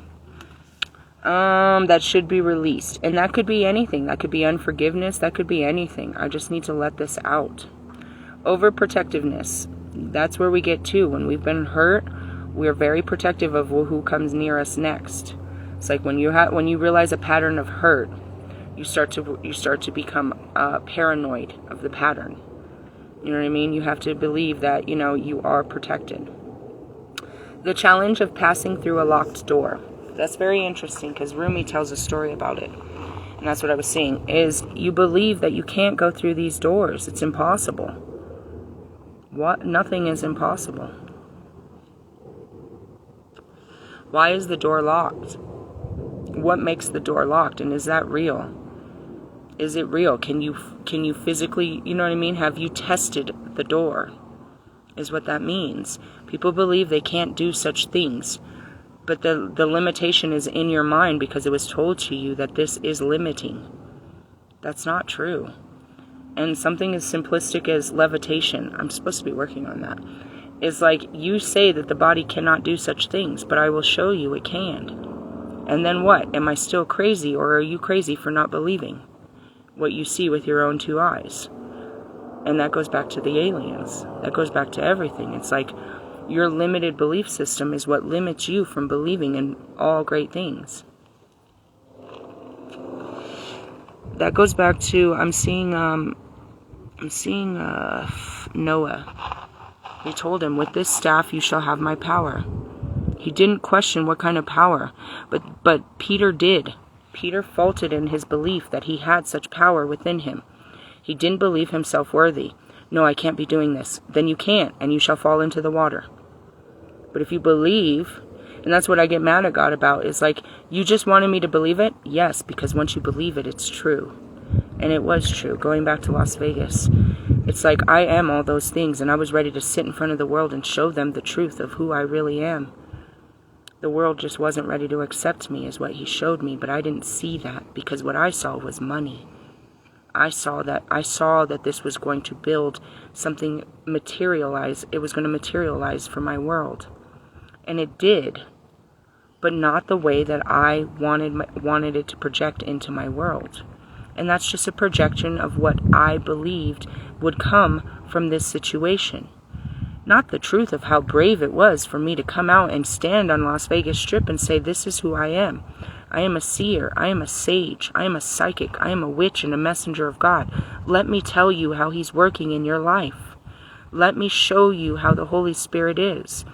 That should be released. And that could be anything. That could be unforgiveness. That could be anything. I just need to let this out. Overprotectiveness. That's where we get to. When we've been hurt, we're very protective of who comes near us next. It's like when you realize a pattern of hurt, you start to become paranoid of the pattern. You know what I mean? You have to believe that, you know, you are protected. The challenge of passing through a locked door. That's very interesting because Rumi tells a story about it. And that's what I was saying, is you believe that you can't go through these doors. It's impossible. What? Nothing is impossible. Why is the door locked? What makes the door locked? And is that real? Is it real? Can you physically, you know what I mean? Have you tested the door? Is what that means. People believe they can't do such things. But the limitation is in your mind because it was told to you that this is limiting. That's not true. And something as simplistic as levitation, I'm supposed to be working on that, is like you say that the body cannot do such things, but I will show you it can. And then what? Am I still crazy, or are you crazy for not believing what you see with your own two eyes? And that goes back to the aliens. That goes back to everything. It's like your limited belief system is what limits you from believing in all great things. That goes back to, I'm seeing Noah. He told him, with this staff you shall have my power. He didn't question what kind of power, but Peter did. Peter faulted in his belief that he had such power within him. He didn't believe himself worthy. No, I can't be doing this. Then you can't, and you shall fall into the water. But if you believe, and that's what I get mad at God about, is like, you just wanted me to believe it? Yes, because once you believe it, it's true. And it was true. Going back to Las Vegas, it's like I am all those things, and I was ready to sit in front of the world and show them the truth of who I really am. The world just wasn't ready to accept me, is what he showed me, but I didn't see that, because what I saw was money. I saw that this was going to build something, materialize. It was going to materialize for my world. And it did, but not the way that I wanted it to project into my world. And that's just a projection of what I believed would come from this situation. Not the truth of how brave it was for me to come out and stand on Las Vegas Strip and say, this is who I am. I am a seer. I am a sage. I am a psychic. I am a witch and a messenger of God. Let me tell you how he's working in your life. Let me show you how the Holy Spirit is.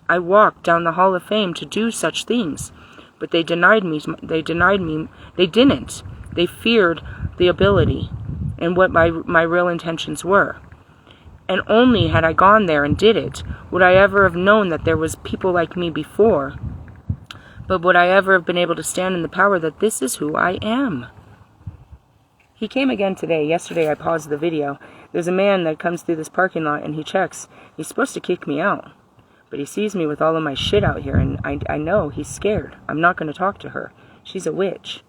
I walked down the Hall of Fame to do such things, but they denied me. They didn't. They feared the ability and what my real intentions were. And only had I gone there and did it, would I ever have known that there was people like me before. But would I ever have been able to stand in the power that this is who I am? He came again today. Yesterday I paused the video. There's a man that comes through this parking lot and he checks. He's supposed to kick me out. But he sees me with all of my shit out here, and I know he's scared. I'm not going to talk to her. She's a witch.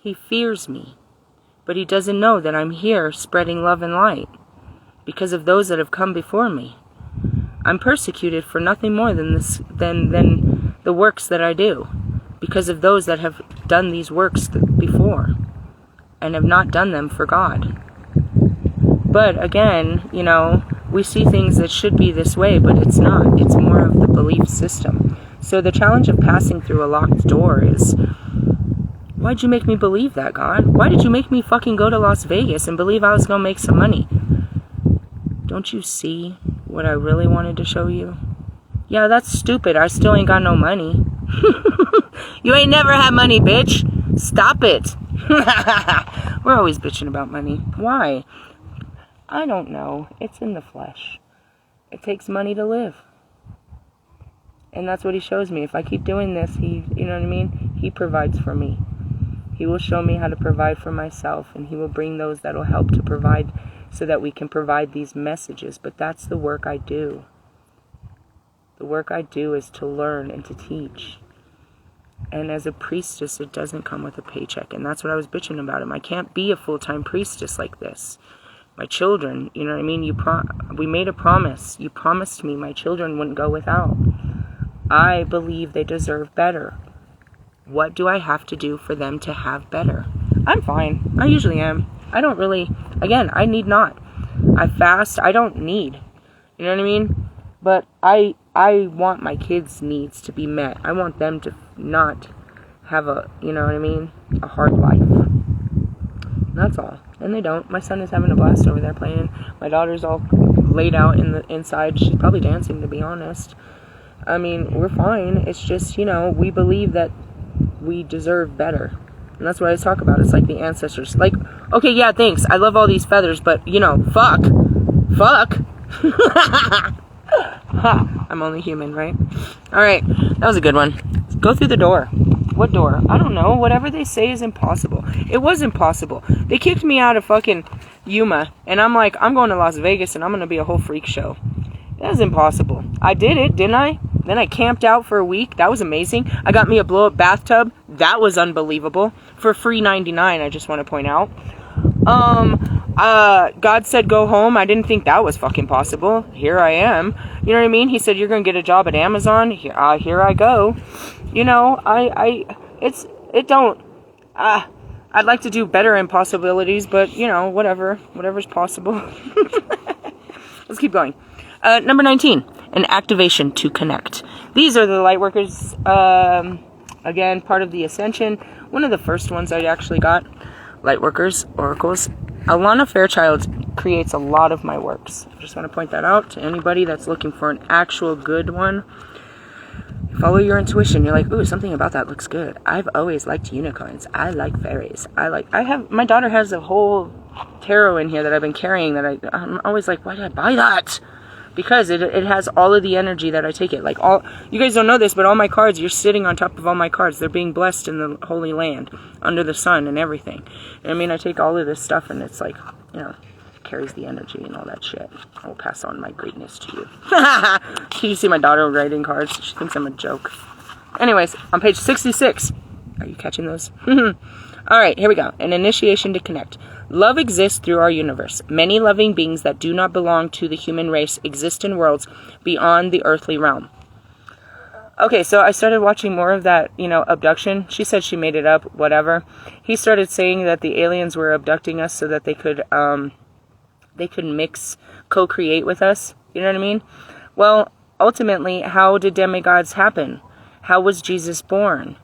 He fears me. But he doesn't know that I'm here spreading love and light because of those that have come before me. I'm persecuted for nothing more than the works that I do, because of those that have done these works before. and have not done them for God. But again, you know, we see things that should be this way, but it's not. It's more of the belief system. So the challenge of passing through a locked door is, why'd you make me believe that, God? Why did you make me fucking go to Las Vegas and believe I was going to make some money? Don't you see what I really wanted to show you? Yeah, that's stupid. I still ain't got no money. You ain't never had money, bitch. Stop it. We're always bitching about money. Why? I don't know. It's in the flesh. It takes money to live. And that's what he shows me. If I keep doing this, you know what I mean? He provides for me. He will show me how to provide for myself, and he will bring those that will help to provide so that we can provide these messages. But that's the work I do. The work I do is to learn and to teach. And as a priestess, it doesn't come with a paycheck. And that's what I was bitching about him. I can't be a full-time priestess like this. My children, you know what I mean? We made a promise. You promised me my children wouldn't go without. I believe they deserve better. What do I have to do for them to have better? I'm fine. I usually am. I don't really, again, I need not. I fast. I don't need. You know what I mean? But I want my kids' needs to be met. I want them to not have a, you know what I mean, a hard life. That's all. And they don't. My son is having a blast over there playing. My daughter's all laid out in the inside. She's probably dancing, to be honest. I mean, we're fine. It's just, you know, we believe that we deserve better. And that's what I talk about. It's like the ancestors. Like, okay, yeah, thanks. I love all these feathers, but, you know, fuck. Ha, I'm only human, right? Alright, that was a good one. Go through the door. What door? I don't know. Whatever they say is impossible. It was impossible. They kicked me out of fucking Yuma, and I'm like, I'm going to Las Vegas, and I'm going to be a whole freak show. That was impossible. I did it, didn't I? Then I camped out for a week. That was amazing. I got me a blow-up bathtub. That was unbelievable. For free $99, I just want to point out. God said go home. I didn't think that was fucking possible. Here I am. You know what I mean? He said you're going to get a job at Amazon. Here I go. You know, I'd like to do better impossibilities, but, you know, whatever's possible. Let's keep going. Number 19, an activation to connect. These are the light workers, again, part of the ascension. One of the first ones I actually got, light workers, oracles. Alana Fairchild creates a lot of my works. I just want to point that out to anybody that's looking for an actual good one. Follow your intuition. You're like, ooh, something about that looks good. I've always liked unicorns. I like fairies. My daughter has a whole tarot in here that I've been carrying that I'm always like, why did I buy that? Because it has all of the energy that I take it. Like, all, you guys don't know this, but all my cards, you're sitting on top of all my cards. They're being blessed in the Holy Land, under the sun and everything. I mean, I take all of this stuff and it's like, you know, it carries the energy and all that shit. I will pass on my greatness to you. Can you see my daughter writing cards? She thinks I'm a joke. Anyways, on page 66. Are you catching those? Alright, here we go. An initiation to connect. Love exists through our universe. Many loving beings that do not belong to the human race exist in worlds beyond the earthly realm. Okay, so I started watching more of that, you know, abduction. She said she made it up, whatever. He started saying that the aliens were abducting us so that they could mix, co-create with us. You know what I mean? Well, ultimately, how did demigods happen? How was Jesus born?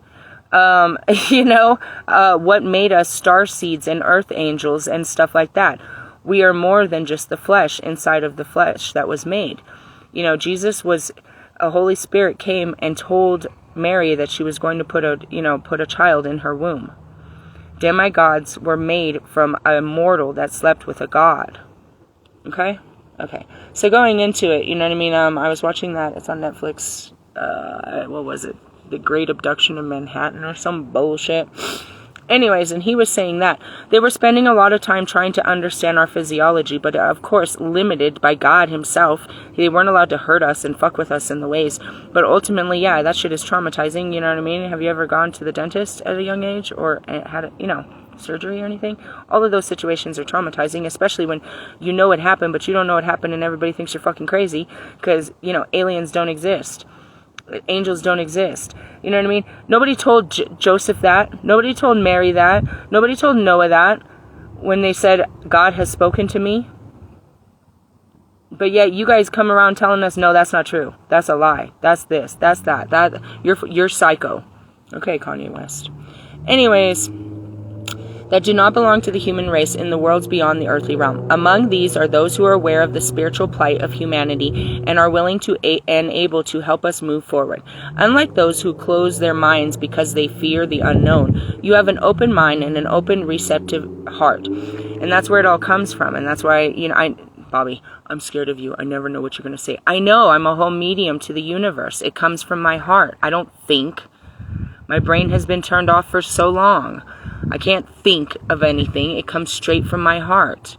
You know, what made us starseeds and earth angels and stuff like that? We are more than just the flesh inside of the flesh that was made. You know, Jesus was, a Holy Spirit came and told Mary that she was going to put a child in her womb. Demigods were made from a mortal that slept with a god. Okay? Okay. So going into it, you know what I mean? I was watching that. It's on Netflix. What was it? The Great Abduction of Manhattan or some bullshit. Anyways, and he was saying that they were spending a lot of time trying to understand our physiology, but of course limited by God himself. They weren't allowed to hurt us and fuck with us in the ways. But ultimately, yeah, that shit is traumatizing, you know what I mean? Have you ever gone to the dentist at a young age or had, surgery or anything? All of those situations are traumatizing, especially when you know it happened, but you don't know it happened and everybody thinks you're fucking crazy because, aliens don't exist. angels don't exist. You know what I mean? Nobody told Joseph that. Nobody told Mary that. Nobody told Noah that when they said, God has spoken to me. But yet you guys come around telling us, no, that's not true. That's a lie. That's this. That's that. You're psycho. Okay, Kanye West. Anyways, that do not belong to the human race in the worlds beyond the earthly realm. Among these are those who are aware of the spiritual plight of humanity and are willing to and able to help us move forward. Unlike those who close their minds because they fear the unknown, you have an open mind and an open, receptive heart. And that's where it all comes from. And that's why, Bobby, I'm scared of you. I never know what you're going to say. I know I'm a whole medium to the universe. It comes from my heart. I don't think. My brain has been turned off for so long. I can't think of anything. It comes straight from my heart.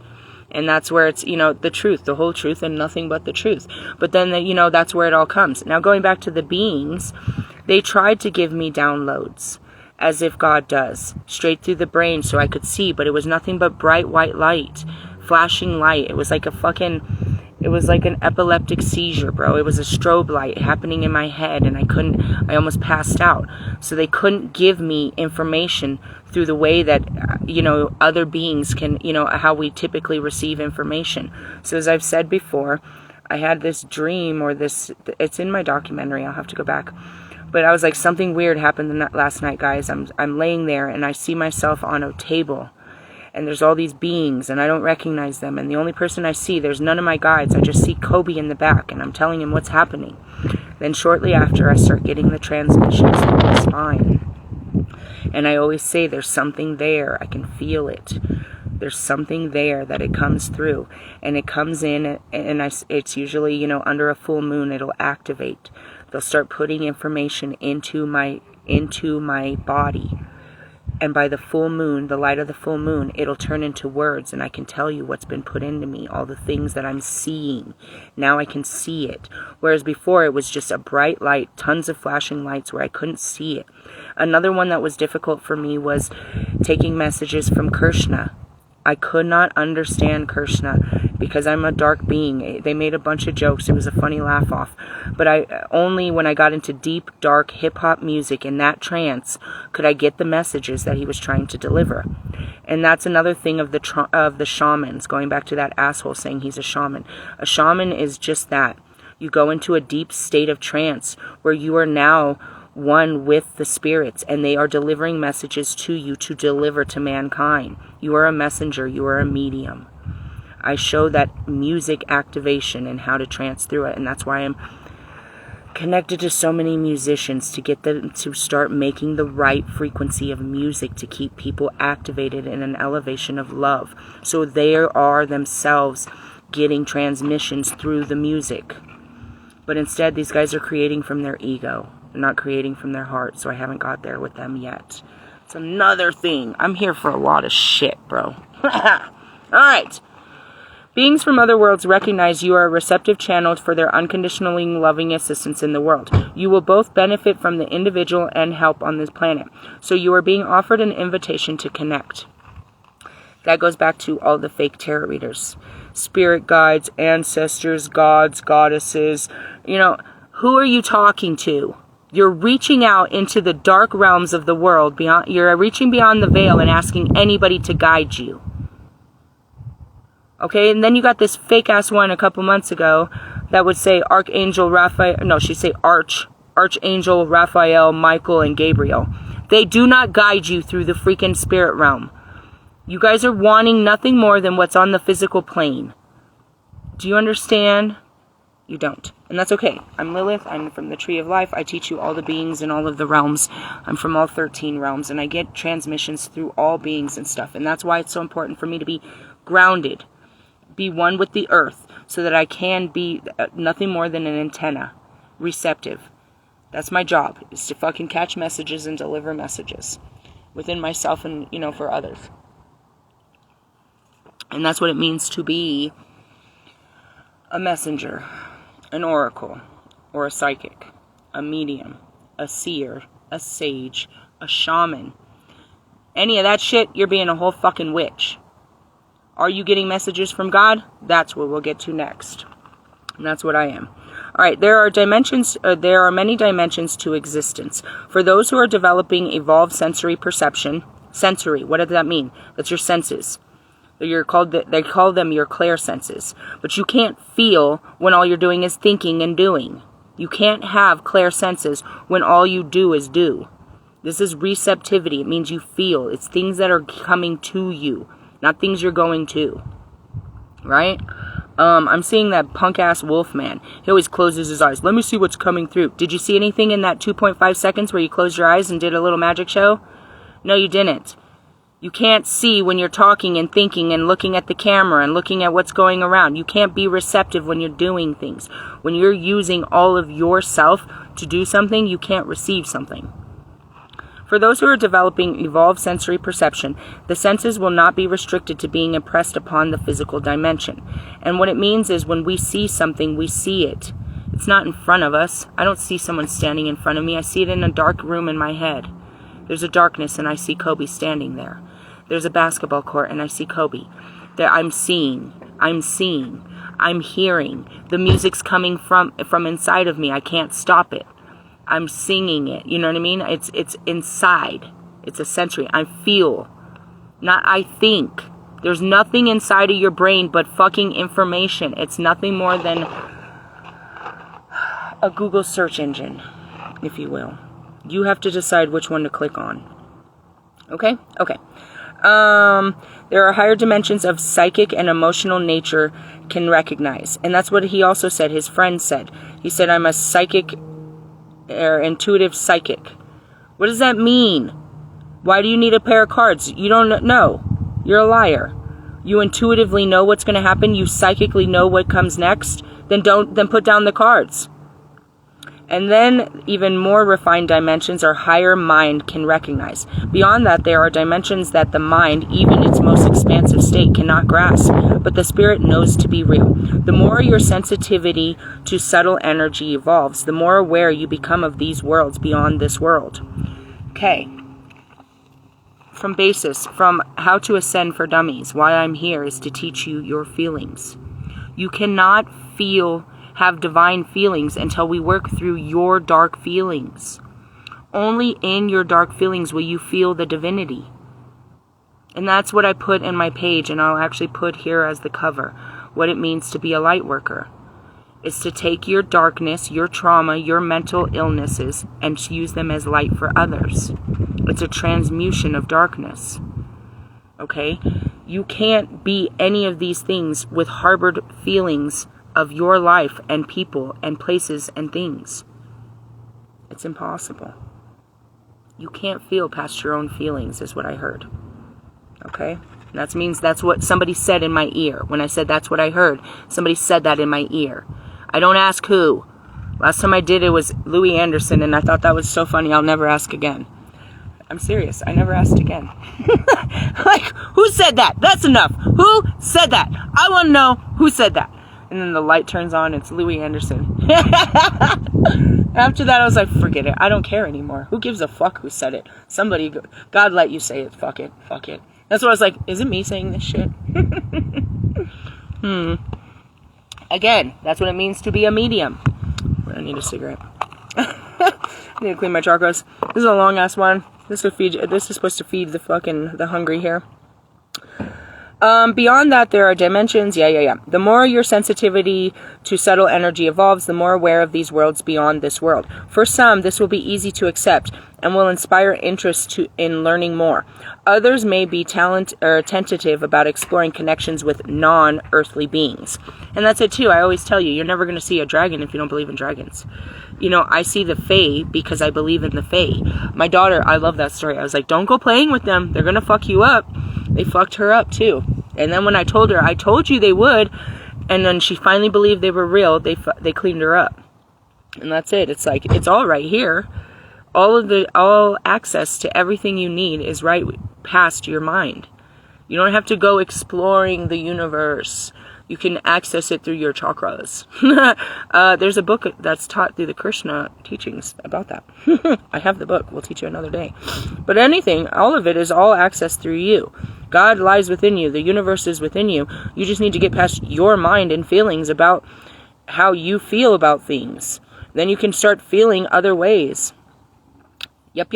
And that's where it's, the truth, the whole truth and nothing but the truth. But then, that's where it all comes. Now, going back to the beings, they tried to give me downloads, as if God does, straight through the brain so I could see, but it was nothing but bright white light, flashing light. It was like an epileptic seizure, bro. It was a strobe light happening in my head, and I almost passed out. So they couldn't give me information through the way that, other beings can, how we typically receive information. So as I've said before, I had this dream, it's in my documentary, I'll have to go back. But I was like, something weird happened last night, guys. I'm laying there, and I see myself on a table. And there's all these beings, and I don't recognize them. And the only person I see, there's none of my guides. I just see Kobe in the back, and I'm telling him what's happening. Then shortly after, I start getting the transmissions through my spine. And I always say, there's something there. I can feel it. There's something there that it comes through. And it comes in, and it's usually, under a full moon, it'll activate. They'll start putting information into my body. And by the full moon, the light of the full moon, it'll turn into words, and I can tell you what's been put into me, all the things that I'm seeing. Now I can see it. Whereas before, it was just a bright light, tons of flashing lights where I couldn't see it. Another one that was difficult for me was taking messages from Krishna. I could not understand Krishna because I'm a dark being. They made a bunch of jokes. It was a funny laugh off. But only when I got into deep, dark hip-hop music in that trance could I get the messages that he was trying to deliver. And that's another thing of the shamans, going back to that asshole saying he's a shaman. A shaman is just that. You go into a deep state of trance where you are now one with the spirits, and they are delivering messages to you to deliver to mankind. You are a messenger. You are a medium. I show that music activation and how to trance through it, and that's why I'm connected to so many musicians, to get them to start making the right frequency of music to keep people activated in an elevation of love, so they are themselves getting transmissions through the music. But instead, these guys are creating from their ego. They're not creating from their heart, so I haven't got there with them yet. It's another thing. I'm here for a lot of shit, bro. Alright. Beings from other worlds recognize you are a receptive channel for their unconditionally loving assistance in the world. You will both benefit from the individual and help on this planet. So you are being offered an invitation to connect. That goes back to all the fake tarot readers. Spirit guides, ancestors, gods, goddesses. Who are you talking to? You're reaching out into the dark realms of the world. You're reaching beyond the veil and asking anybody to guide you. Okay, and then you got this fake-ass one a couple months ago that would say Archangel Raphael. No, she'd say Archangel Raphael, Michael, and Gabriel. They do not guide you through the freaking spirit realm. You guys are wanting nothing more than what's on the physical plane. Do you understand? You don't. And that's okay. I'm Lilith. I'm from the Tree of Life. I teach you all the beings in all of the realms. I'm from all 13 realms. And I get transmissions through all beings and stuff. And that's why it's so important for me to be grounded. Be one with the earth. So that I can be nothing more than an antenna. Receptive. That's my job. Is to fucking catch messages and deliver messages. Within myself and, for others. And that's what it means to be a messenger, an oracle, or a psychic, a medium, a seer, a sage, a shaman. Any of that shit, you're being a whole fucking witch. Are you getting messages from God? That's what we'll get to next. And that's what I am. All right, there are many dimensions to existence. For those who are developing evolved sensory perception, what does that mean? That's your senses. They call them your clair senses. But you can't feel when all you're doing is thinking and doing. You can't have clair senses when all you do is do. This is receptivity. It means you feel. It's things that are coming to you, not things you're going to. Right? I'm seeing that punk-ass wolf man. He always closes his eyes. Let me see what's coming through. Did you see anything in that 2.5 seconds where you closed your eyes and did a little magic show? No, you didn't. You can't see when you're talking and thinking and looking at the camera and looking at what's going around. You can't be receptive when you're doing things. When you're using all of yourself to do something, you can't receive something. For those who are developing evolved sensory perception, the senses will not be restricted to being impressed upon the physical dimension. And what it means is when we see something, we see it. It's not in front of us. I don't see someone standing in front of me. I see it in a dark room in my head. There's a darkness and I see Kobe standing there. There's a basketball court and I see Kobe. There, I'm seeing. I'm hearing. The music's coming from inside of me. I can't stop it. I'm singing it. You know what I mean? It's inside. It's a sensory. I feel. Not I think. There's nothing inside of your brain but fucking information. It's nothing more than a Google search engine, if you will. You have to decide which one to click on. Okay? Okay. There are higher dimensions of psychic and emotional nature can recognize. And that's what he also said. His friend said. He said, I'm a psychic or intuitive psychic. What does that mean? Why do you need a pair of cards? You don't know. You're a liar. You intuitively know what's going to happen. You psychically know what comes next. Then put down the cards. And then even more refined dimensions our higher mind can recognize. Beyond that, there are dimensions that the mind, even its most expansive state, cannot grasp, but the spirit knows to be real. The more your sensitivity to subtle energy evolves, the more aware you become of these worlds beyond this world. Okay. From How to Ascend for Dummies, why I'm here is to teach you your feelings. You cannot have divine feelings until we work through your dark feelings. Only in your dark feelings will you feel the divinity. And that's what I put in my page, and I'll actually put here as the cover, what it means to be a light worker. It's to take your darkness, your trauma, your mental illnesses, and use them as light for others. It's a transmutation of darkness. Okay? You can't be any of these things with harbored feelings of your life and people and places and things. It's impossible. You can't feel past your own feelings, is what I heard. Okay? That means that's what somebody said in my ear. When I said that's what I heard, somebody said that in my ear. I don't ask who. Last time I did it was Louis Anderson, and I thought that was so funny, I'll never ask again. I'm serious. I never asked again. Like, who said that? That's enough. Who said that? I want to know who said that. And then the light turns on. It's Louis Anderson. After that, I was like, forget it. I don't care anymore. Who gives a fuck who said it? Somebody, God let you say it. Fuck it. Fuck it. That's what I was like, is it me saying this shit? Again, that's what it means to be a medium. I need a cigarette. I need to clean my chakras. This is a long ass one. This is supposed to feed the hungry here. Beyond that, there are dimensions. The more your sensitivity to subtle energy evolves, the more aware of these worlds beyond this world. For some, this will be easy to accept and will inspire interest in learning more. Others may be tentative about exploring connections with non-earthly beings. And that's it too. I always tell you, you're never going to see a dragon if you don't believe in dragons. You know, I see the Fae because I believe in the Fae. My daughter, I love that story. I was like, don't go playing with them. They're going to fuck you up. They fucked her up too. And then when I told her, I told you they would, and then she finally believed they were real, they cleaned her up. And that's it. It's like, it's all right here. All access to everything you need is right past your mind. You don't have to go exploring the universe. You can access it through your chakras. There's a book that's taught through the Krishna teachings about that. I have the book. We'll teach you another day. But anything, all of it is all accessed through you. God lies within you. The universe is within you. You just need to get past your mind and feelings about how you feel about things. Then you can start feeling other ways. Yep.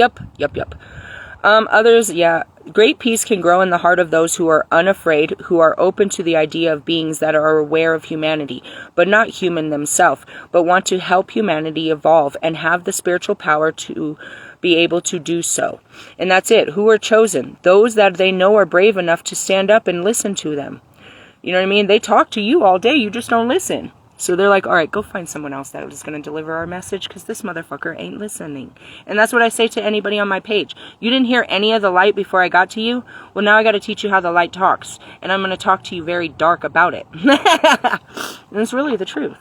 Others, yeah. Great peace can grow in the heart of those who are unafraid, who are open to the idea of beings that are aware of humanity, but not human themselves, but want to help humanity evolve and have the spiritual power to be able to do so. And that's it. Who are chosen? Those that they know are brave enough to stand up and listen to them. You know what I mean? They talk to you all day, you just don't listen. So they're like, all right, go find someone else that is going to deliver our message, because this motherfucker ain't listening. And that's what I say to anybody on my page. You didn't hear any of the light before I got to you? Well, now I got to teach you how the light talks. And I'm going to talk to you very dark about it. And it's really the truth.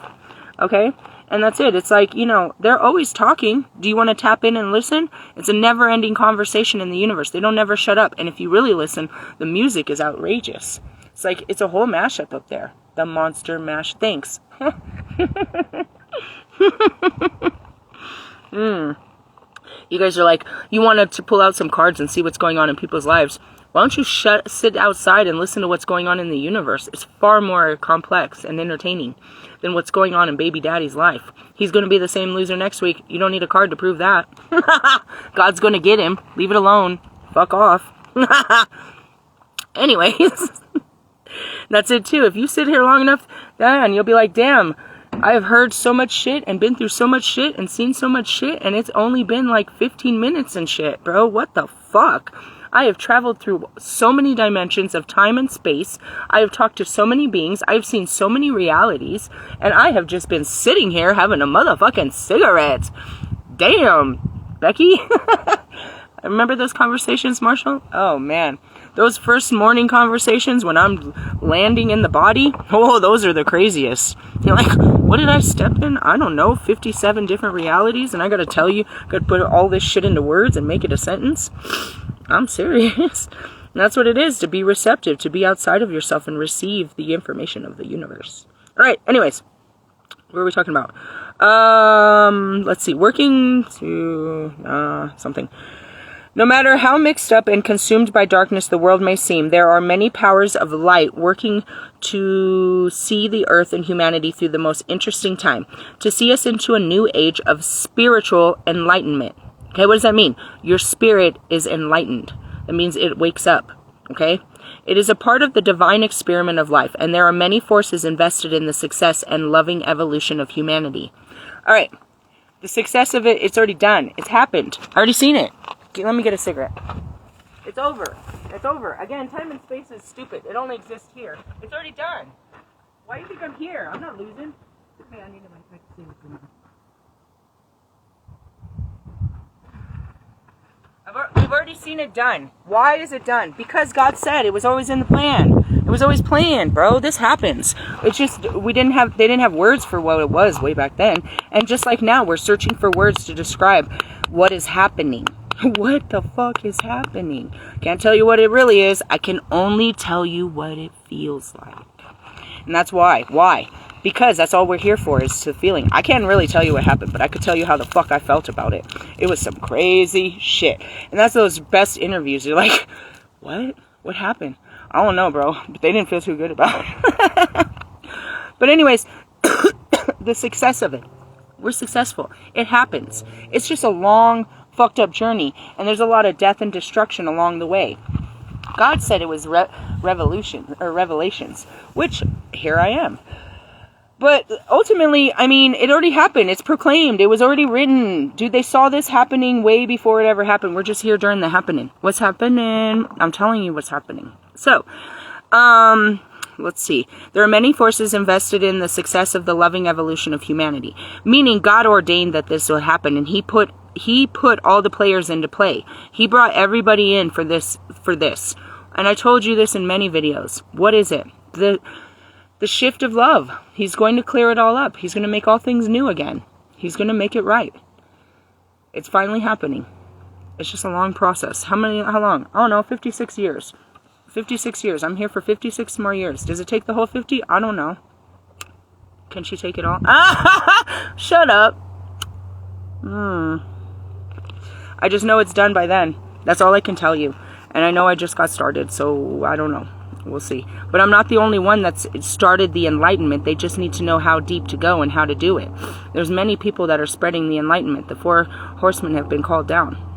Okay? And that's it. It's like, you know, they're always talking. Do you want to tap in and listen? It's a never-ending conversation in the universe. They don't never shut up. And if you really listen, the music is outrageous. It's like, it's a whole mashup up there. The monster mash. Thanks. You guys are like, you wanted to pull out some cards and see what's going on in people's lives. Why don't you sit outside and listen to what's going on in the universe? It's far more complex and entertaining than what's going on in baby daddy's life. He's going to be the same loser next week. You don't need a card to prove that. God's going to get him. Leave it alone. Fuck off. Anyways. That's it too. If you sit here long enough, then you'll be like, damn, I have heard so much shit and been through so much shit and seen so much shit, and it's only been like 15 minutes and shit, bro. What the fuck? I have traveled through so many dimensions of time and space. I have talked to so many beings. I have seen so many realities, and I have just been sitting here having a motherfucking cigarette. Damn, Becky. Remember those conversations, Marshall? Oh, man. Those first morning conversations when I'm landing in the body, oh, those are the craziest. You're like, what did I step in? I don't know, 57 different realities, and I gotta tell you, gotta put all this shit into words and make it a sentence? I'm serious. And that's what it is, to be receptive, to be outside of yourself and receive the information of the universe. All right, anyways, what are we talking about? Let's see, working to something. No matter how mixed up and consumed by darkness the world may seem, there are many powers of light working to see the earth and humanity through the most interesting time, to see us into a new age of spiritual enlightenment. Okay, what does that mean? Your spirit is enlightened. That means it wakes up. Okay? It is a part of the divine experiment of life, and there are many forces invested in the success and loving evolution of humanity. All right. The success of it, it's already done. It's happened. I already seen it. Let me get a cigarette. It's over. It's over. Again, time and space is stupid. It only exists here. It's already done. Why do you think I'm here? I'm not losing. Okay, I need to see what's going on. We've already seen it done. Why is it done? Because God said it was always in the plan. It was always planned, bro. This happens. It's just they didn't have words for what it was way back then. And just like now, we're searching for words to describe what is happening. What the fuck is happening? Can't tell you what it really is. I can only tell you what it feels like. And that's why. Why? Because that's all we're here for, is the feeling. I can't really tell you what happened, but I could tell you how the fuck I felt about it. It was some crazy shit. And that's those best interviews. You're like, what? What happened? I don't know, bro. But they didn't feel too good about it. But anyways, the success of it. We're successful. It happens. It's just a long, fucked up journey, and there's a lot of death and destruction along the way. God said it was revelations, which here I am. But ultimately, I mean, it already happened. It's proclaimed. It was already written. Dude, they saw this happening way before it ever happened. We're just here during the happening. What's happening? I'm telling you what's happening. So, let's see. There are many forces invested in the success of the loving evolution of humanity. Meaning God ordained that this would happen, and He put all the players into play. He brought everybody in for this. And I told you this in many videos. What is it? The shift of love. He's going to clear it all up. He's going to make all things new again. He's going to make it right. It's finally happening. It's just a long process. How long? I don't know, 56 years. 56 years. I'm here for 56 more years. Does it take the whole 50? I don't know. Can she take it all? Shut up. I just know it's done by then. That's all I can tell you. And I know I just got started, so I don't know. We'll see. But I'm not the only one that's started the enlightenment. They just need to know how deep to go and how to do it. There's many people that are spreading the enlightenment. The 4 horsemen have been called down.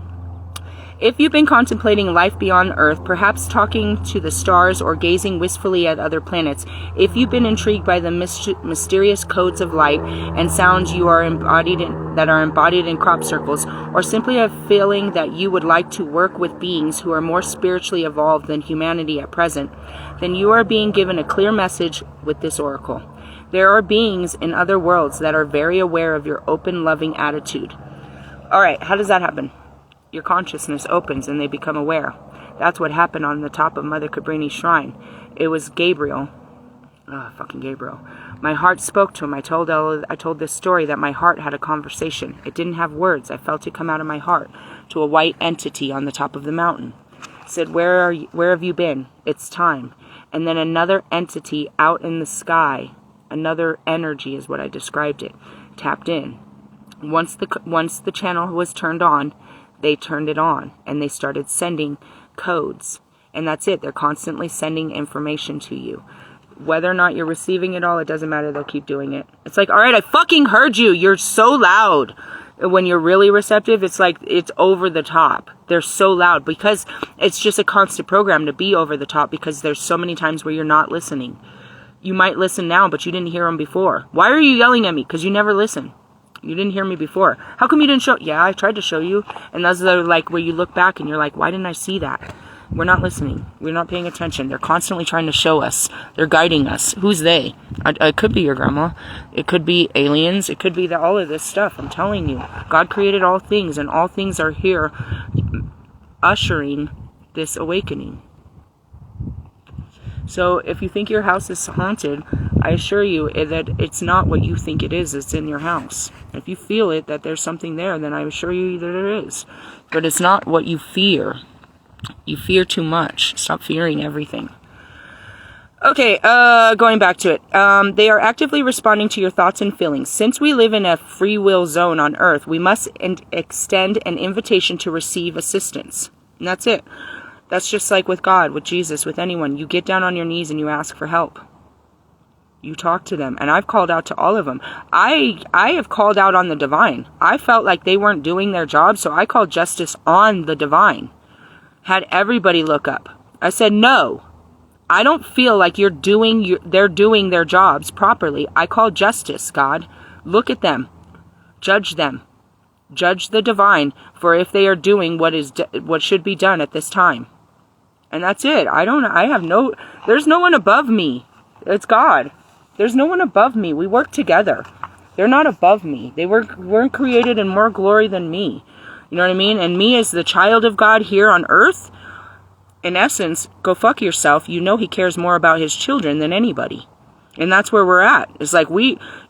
If you've been contemplating life beyond Earth, perhaps talking to the stars or gazing wistfully at other planets, if you've been intrigued by the mysterious codes of light and sounds that are embodied in crop circles, or simply a feeling that you would like to work with beings who are more spiritually evolved than humanity at present, then you are being given a clear message with this oracle. There are beings in other worlds that are very aware of your open, loving attitude. Alright, how does that happen? Your consciousness opens and they become aware. That's what happened on the top of Mother Cabrini's shrine. It was Gabriel. Fucking Gabriel. My heart spoke to him. I told this story that my heart had a conversation. It didn't have words. I felt it come out of my heart to a white entity on the top of the mountain. It said, where have you been? It's time. And then another entity out in the sky, another energy is what I described it, tapped in. Once the channel was turned on, they turned it on and they started sending codes. And that's it. They're constantly sending information to you. Whether or not you're receiving it all, it doesn't matter. They'll keep doing it. It's like, all right, I fucking heard you. You're so loud. When you're really receptive, it's like it's over the top. They're so loud because it's just a constant program to be over the top because there's so many times where you're not listening. You might listen now, but you didn't hear them before. Why are you yelling at me? Because you never listen. You didn't hear me before. How come you didn't show? Yeah, I tried to show you. And those are like where you look back and you're like, why didn't I see that? We're not listening. We're not paying attention. They're constantly trying to show us. They're guiding us. Who's they? It could be your grandma. It could be aliens. It could be all of this stuff. I'm telling you. God created all things and all things are here ushering this awakening. So if you think your house is haunted, I assure you that it's not what you think it is. It's in your house. If you feel it, that there's something there, then I assure you that there is. But it's not what you fear. You fear too much. Stop fearing everything. Okay, going back to it. They are actively responding to your thoughts and feelings. Since we live in a free will zone on Earth, we must extend an invitation to receive assistance. And that's it. That's just like with God, with Jesus, with anyone. You get down on your knees and you ask for help. You talk to them. And I've called out to all of them. I have called out on the divine. I felt like they weren't doing their job, so I called justice on the divine. Had everybody look up. I said, no, I don't feel like they're doing their jobs properly. I call justice, God. Look at them. Judge them. Judge the divine for if they are doing what should be done at this time. And that's it. There's no one above me. It's God. There's no one above me. We work together. They're not above me. They weren't created in more glory than me. You know what I mean? And me as the child of God here on earth, in essence, go fuck yourself. You know he cares more about his children than anybody. And that's where we're at. It's like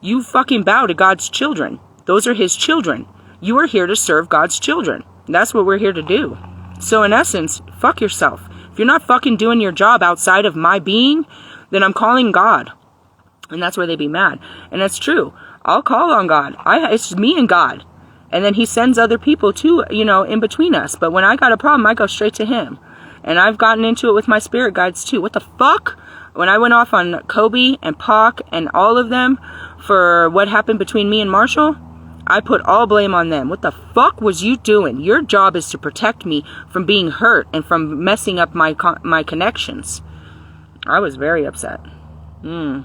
you fucking bow to God's children. Those are his children. You are here to serve God's children. That's what we're here to do. So in essence, fuck yourself. If you're not fucking doing your job outside of my being, then I'm calling God. And that's where they be mad. And that's true. I'll call on God. It's me and God. And then he sends other people too, in between us. But when I got a problem, I go straight to him. And I've gotten into it with my spirit guides too. What the fuck? When I went off on Kobe and Pac and all of them for what happened between me and Marshall, I put all blame on them. What the fuck was you doing? Your job is to protect me from being hurt and from messing up my connections. I was very upset. They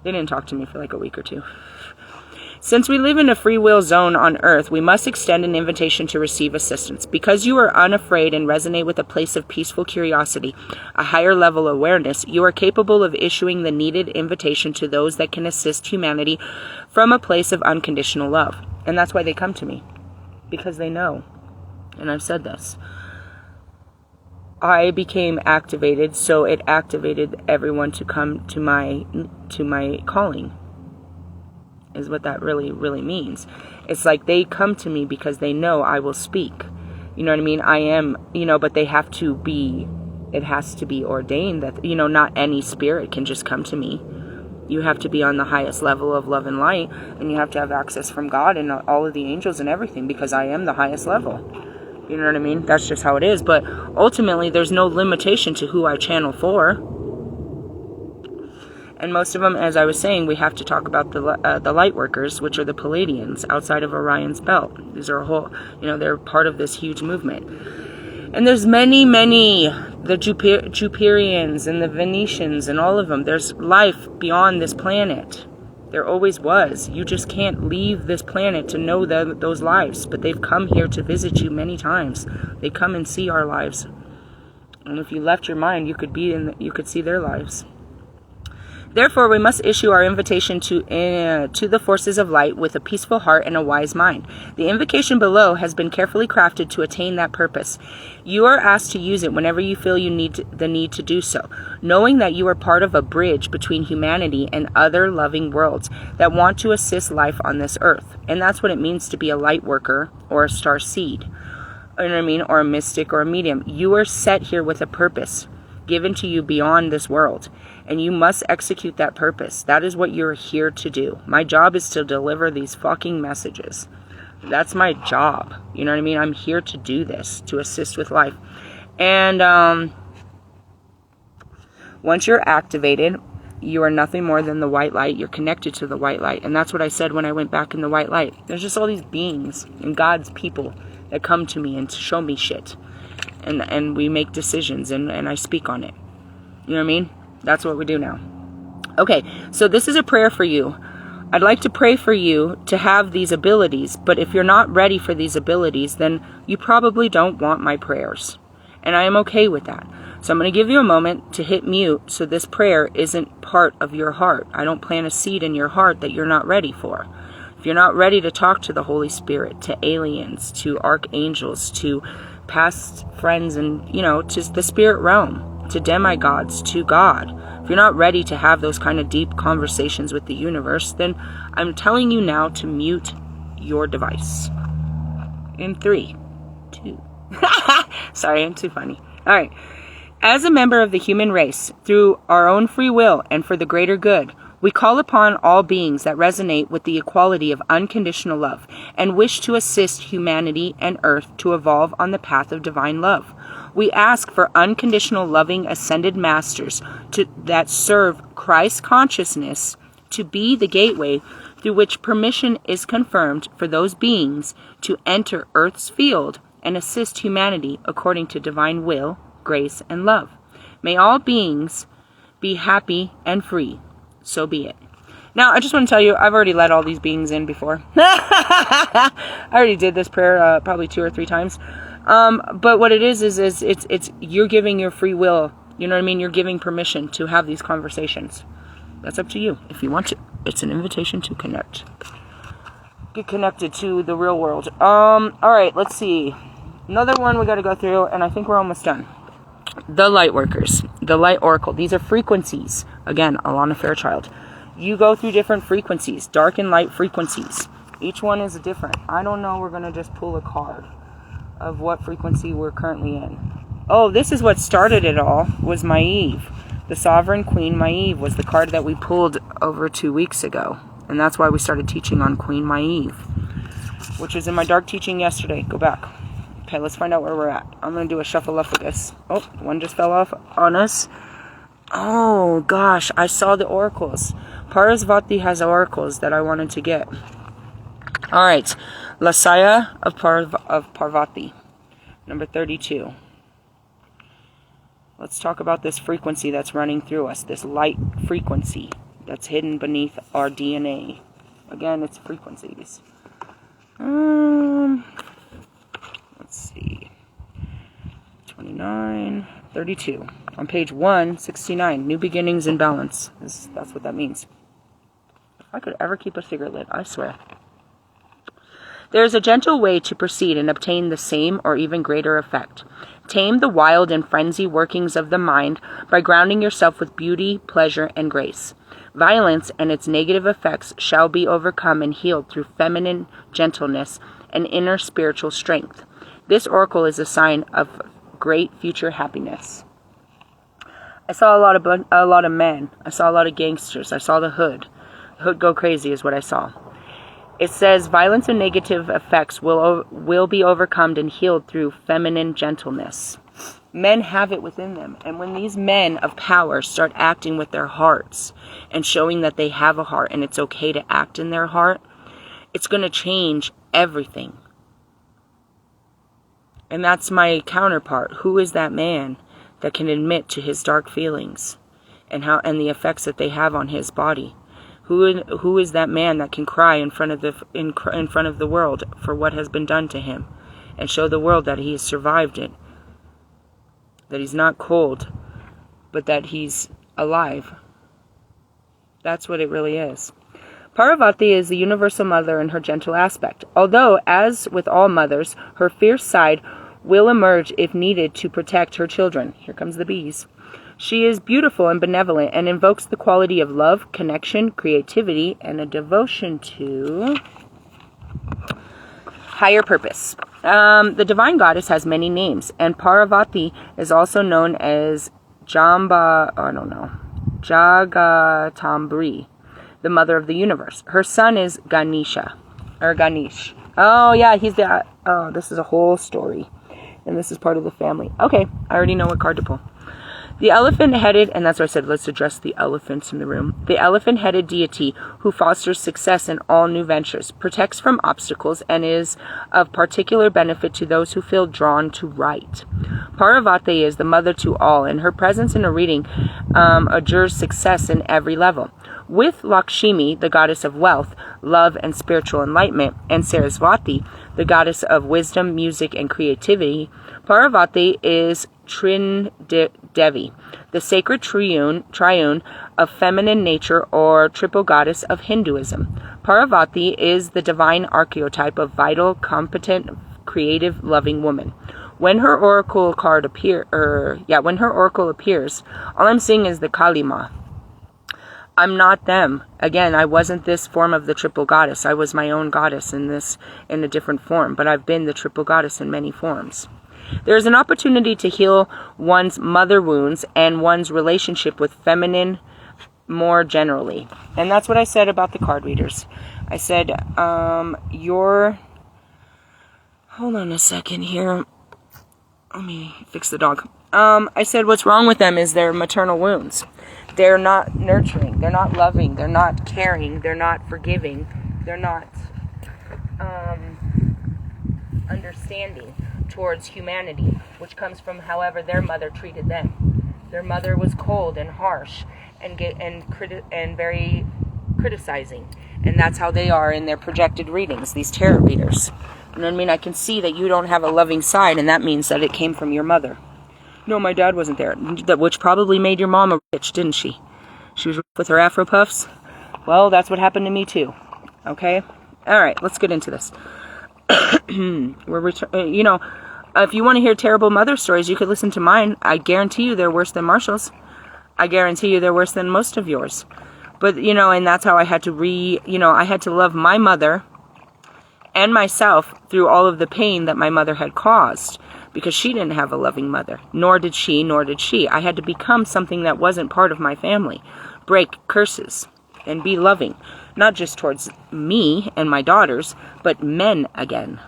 didn't talk to me for like a week or two. Since we live in a free will zone on Earth, we must extend an invitation to receive assistance. Because you are unafraid and resonate with a place of peaceful curiosity, a higher level awareness, you are capable of issuing the needed invitation to those that can assist humanity from a place of unconditional love. And that's why they come to me. Because they know. And I've said this. I became activated, so it activated everyone to come to my calling. Is what that really, really means. It's like they come to me because they know I will speak. You know what I mean? I am, but it has to be ordained that, not any spirit can just come to me. You have to be on the highest level of love and light, and you have to have access from God and all of the angels and everything, because I am the highest level. You know what I mean? That's just how it is. But ultimately, there's no limitation to who I channel for. And most of them, as I was saying, we have to talk about the light workers, which are the Palladians outside of Orion's belt. These are a whole, they're part of this huge movement. And there's many, the Jupirians and the Venetians and all of them. There's life beyond this planet. There always was. You just can't leave this planet to know those lives. But they've come here to visit you many times. They come and see our lives. And if you left your mind, you could see their lives. Therefore, we must issue our invitation to the forces of light with a peaceful heart and a wise mind. The invocation below has been carefully crafted to attain that purpose. You are asked to use it whenever you feel you need the need to do so, knowing that you are part of a bridge between humanity and other loving worlds that want to assist life on this earth. And that's what it means to be a light worker or a starseed. You know what I mean? Or a mystic or a medium. You are set here with a purpose given to you beyond this world. And you must execute that purpose. That is what you're here to do. My job is to deliver these fucking messages. That's my job. You know what I mean? I'm here to do this, to assist with life. And once you're activated, you are nothing more than the white light. You're connected to the white light. And that's what I said when I went back in the white light. There's just all these beings and God's people that come to me and show me shit. And we make decisions and I speak on it. You know what I mean? That's what we do now. Okay, so this is a prayer for you. I'd like to pray for you to have these abilities, but if you're not ready for these abilities, then you probably don't want my prayers. And I am okay with that. So I'm going to give you a moment to hit mute so this prayer isn't part of your heart. I don't plant a seed in your heart that you're not ready for. If you're not ready to talk to the Holy Spirit, to aliens, to archangels, to past friends, and, to the spirit realm, to demigods, to God. If you're not ready to have those kind of deep conversations with the universe, then I'm telling you now to mute your device. In 3, 2. Sorry, I'm too funny. All right. As a member of the human race, through our own free will and for the greater good, we call upon all beings that resonate with the equality of unconditional love and wish to assist humanity and Earth to evolve on the path of divine love. We ask for unconditional loving ascended masters that serve Christ consciousness to be the gateway through which permission is confirmed for those beings to enter Earth's field and assist humanity according to divine will, grace, and love. May all beings be happy and free. So be it. Now, I just want to tell you, I've already let all these beings in before. I already did this prayer probably 2 or 3 times. But what it is it's you're giving your free will. You know what I mean? You're giving permission to have these conversations. That's up to you if you want to. It's an invitation to connect. Get connected to the real world. All right, let's see. Another one we got to go through, and I think we're almost done. The light workers, the light oracle. These are frequencies. Again, Alana Fairchild. You go through different frequencies, dark and light frequencies. Each one is different. I don't know. We're going to just pull a card of what frequency we're currently in. Oh, this is what started it all, was Maeve. The Sovereign Queen Maeve was the card that we pulled over 2 weeks ago. And that's why we started teaching on Queen Maeve, which was in my dark teaching yesterday. Go back. Okay, let's find out where we're at. I'm going to do a shuffle up with this. Oh, one just fell off on us. Oh, gosh, I saw the oracles. Parvati has oracles that I wanted to get. All right, Lasaya of Parvati, number 32. Let's talk about this frequency that's running through us, this light frequency that's hidden beneath our DNA. Again, it's frequencies. Let's see. 29, 32. On page 169, New Beginnings in Balance. That's what that means. If I could ever keep a cigarette lit, I swear. There is a gentle way to proceed and obtain the same or even greater effect. Tame the wild and frenzy workings of the mind by grounding yourself with beauty, pleasure, and grace. Violence and its negative effects shall be overcome and healed through feminine gentleness and inner spiritual strength. This oracle is a sign of great future happiness. I saw a lot of men. I saw a lot of gangsters. I saw the hood. The hood go crazy is what I saw. It says violence and negative effects will be overcome and healed through feminine gentleness. Men have it within them. And when these men of power start acting with their hearts and showing that they have a heart and it's okay to act in their heart, it's going to change everything. And that's my counterpart. Who is that man that can admit to his dark feelings and the effects that they have on his body? Who is that man that can cry in front of the world for what has been done to him and show the world that he has survived it? That he's not cold, but that he's alive. That's what it really is. Parvati is the universal mother in her gentle aspect. Although, as with all mothers, her fierce side will emerge if needed to protect her children. Here comes the bees. She is beautiful and benevolent and invokes the quality of love, connection, creativity, and a devotion to higher purpose. The divine goddess has many names, and Parvati is also known as Jagatambri, the mother of the universe. Her son is Ganesh. Oh yeah, this is a whole story, and this is part of the family. Okay, I already know what card to pull. The elephant-headed, and that's why I said let's address the elephants in the room. The elephant-headed deity who fosters success in all new ventures, protects from obstacles, and is of particular benefit to those who feel drawn to right. Parvati is the mother to all, and her presence in a reading adjures success in every level. With Lakshmi, the goddess of wealth, love, and spiritual enlightenment, and Saraswati, the goddess of wisdom, music, and creativity, Parvati is Devi, the sacred triune of feminine nature or triple goddess of Hinduism. Parvati is the divine archetype of vital, competent, creative, loving woman. When her oracle appears, all I'm seeing is the Kalima. I'm not them. Again, I wasn't this form of the triple goddess. I was my own goddess in a different form, but I've been the triple goddess in many forms. There is an opportunity to heal one's mother wounds and one's relationship with feminine more generally. And that's what I said about the card readers. I said, hold on a second here. Let me fix the dog. I said what's wrong with them is their maternal wounds. They're not nurturing. They're not loving. They're not caring. They're not forgiving. They're not understanding towards humanity, which comes from however their mother treated them. Their mother was cold and harsh and very criticizing, and that's how they are in their projected readings, these tarot readers. And I mean, I can see that you don't have a loving side, and that means that it came from your mother. No, my dad wasn't there, which probably made your mom a bitch, didn't she? She was with her Afro puffs. Well, that's what happened to me too. Okay? All right, let's get into this. If you want to hear terrible mother stories, you could listen to mine. I guarantee you they're worse than Marshall's. I guarantee you they're worse than most of yours. But, and that's how I had to I had to love my mother and myself through all of the pain that my mother had caused, because she didn't have a loving mother. Nor did she. I had to become something that wasn't part of my family. Break curses and be loving. Not just towards me and my daughters, but men again.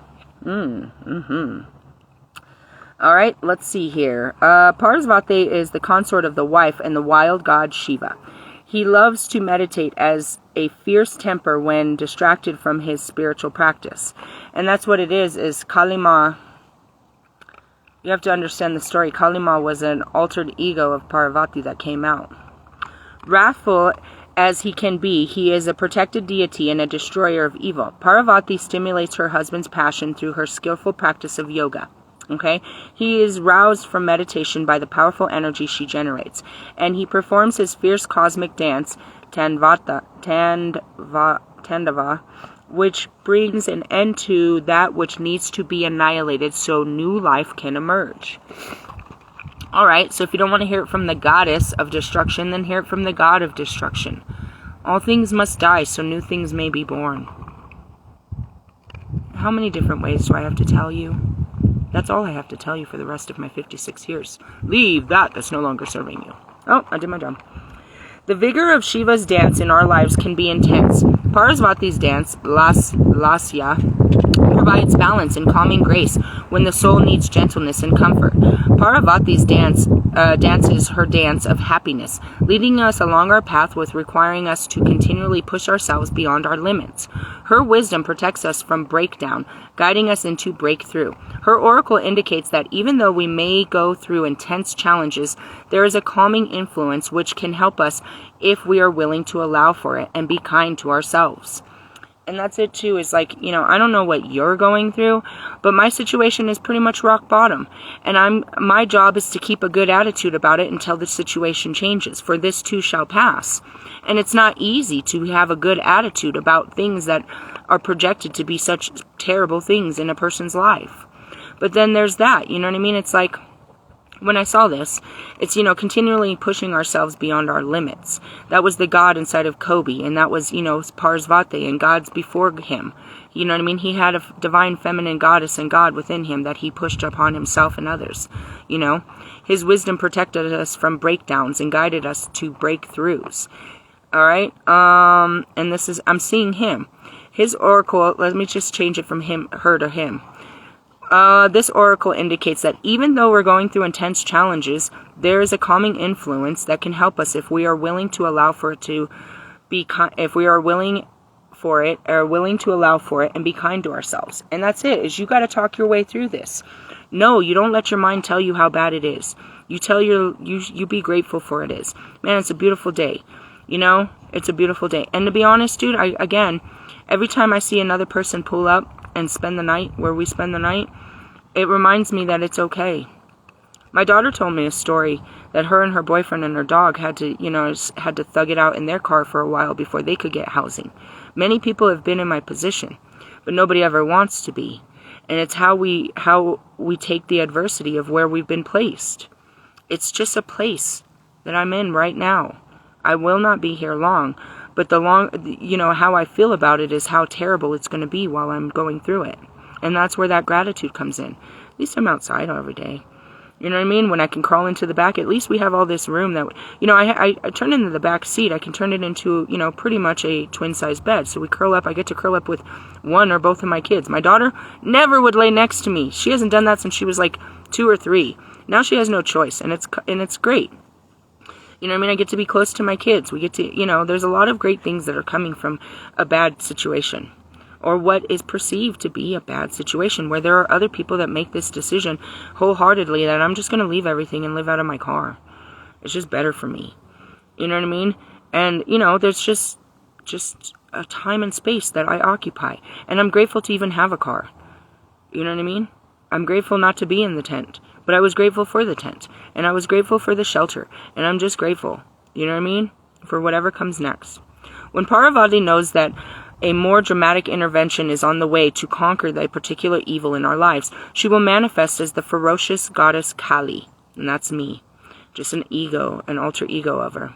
All right, let's see here. Parvati is the consort of the wife and the wild god Shiva. He loves to meditate as a fierce temper when distracted from his spiritual practice. And that's what it is Kalima. You have to understand the story. Kalima was an altered ego of Parvati that came out. Wrathful as he can be, he is a protected deity and a destroyer of evil. Parvati stimulates her husband's passion through her skillful practice of yoga. Okay? He is roused from meditation by the powerful energy she generates, and he performs his fierce cosmic dance, Tandava, which brings an end to that which needs to be annihilated so new life can emerge. Alright, so if you don't want to hear it from the goddess of destruction, then hear it from the god of destruction. All things must die so new things may be born. How many different ways do I have to tell you? That's all I have to tell you for the rest of my 56 years. Leave that's no longer serving you. Oh, I did my job. The vigor of Shiva's dance in our lives can be intense. Parvati's dance, Lasya, provides balance and calming grace when the soul needs gentleness and comfort. Parvati's dance is her dance of happiness, leading us along our path with requiring us to continually push ourselves beyond our limits. Her wisdom protects us from breakdown, guiding us into breakthrough. Her oracle indicates that even though we may go through intense challenges, there is a calming influence which can help us if we are willing to allow for it and be kind to ourselves. And that's it too, is like, I don't know what you're going through, but my situation is pretty much rock bottom. And my job is to keep a good attitude about it until the situation changes, for this too shall pass. And it's not easy to have a good attitude about things that are projected to be such terrible things in a person's life. But then there's that, you know what I mean? It's like, when I saw this, it's, continually pushing ourselves beyond our limits. That was the God inside of Kobe, and that was, Parvati and gods before him. You know what I mean? He had a divine feminine goddess and God within him that he pushed upon himself and others. His wisdom protected us from breakdowns and guided us to breakthroughs. All right? And this is, I'm seeing him. His oracle, let me just change it from her to him. This oracle indicates that even though we're going through intense challenges, there is a calming influence that can help us if we are willing to allow for it to be if we are willing for it or willing to allow for it and be kind to ourselves. And that's it, is you got to talk your way through this. No, you don't let your mind tell you how bad it is. You tell you be grateful for it is. Man, it's a beautiful day. It's a beautiful day. And to be honest, dude, again, every time I see another person pull up and spend the night where we spend the night, it reminds me that it's okay. My daughter told me a story that her and her boyfriend and her dog had to thug it out in their car for a while before they could get housing. Many people have been in my position, but nobody ever wants to be. And it's how we take the adversity of where we've been placed. It's just a place that I'm in right now. I will not be here long. But how I feel about it is how terrible it's going to be while I'm going through it. And that's where that gratitude comes in. At least I'm outside every day. You know what I mean? When I can crawl into the back, at least we have all this room that, I turn into the back seat. I can turn it into, pretty much a twin-size bed. So we curl up. I get to curl up with one or both of my kids. My daughter never would lay next to me. She hasn't done that since she was like 2 or 3. Now she has no choice, and it's great. You know what I mean? I get to be close to my kids. We get to, there's a lot of great things that are coming from a bad situation, or what is perceived to be a bad situation, where there are other people that make this decision wholeheartedly that I'm just going to leave everything and live out of my car. It's just better for me. You know what I mean? And, there's just a time and space that I occupy. And I'm grateful to even have a car. You know what I mean? I'm grateful not to be in the tent. But I was grateful for the tent, and I was grateful for the shelter, and I'm just grateful, you know what I mean, for whatever comes next. When Parvati knows that a more dramatic intervention is on the way to conquer the particular evil in our lives, she will manifest as the ferocious goddess Kali, and that's me, just an alter ego of her.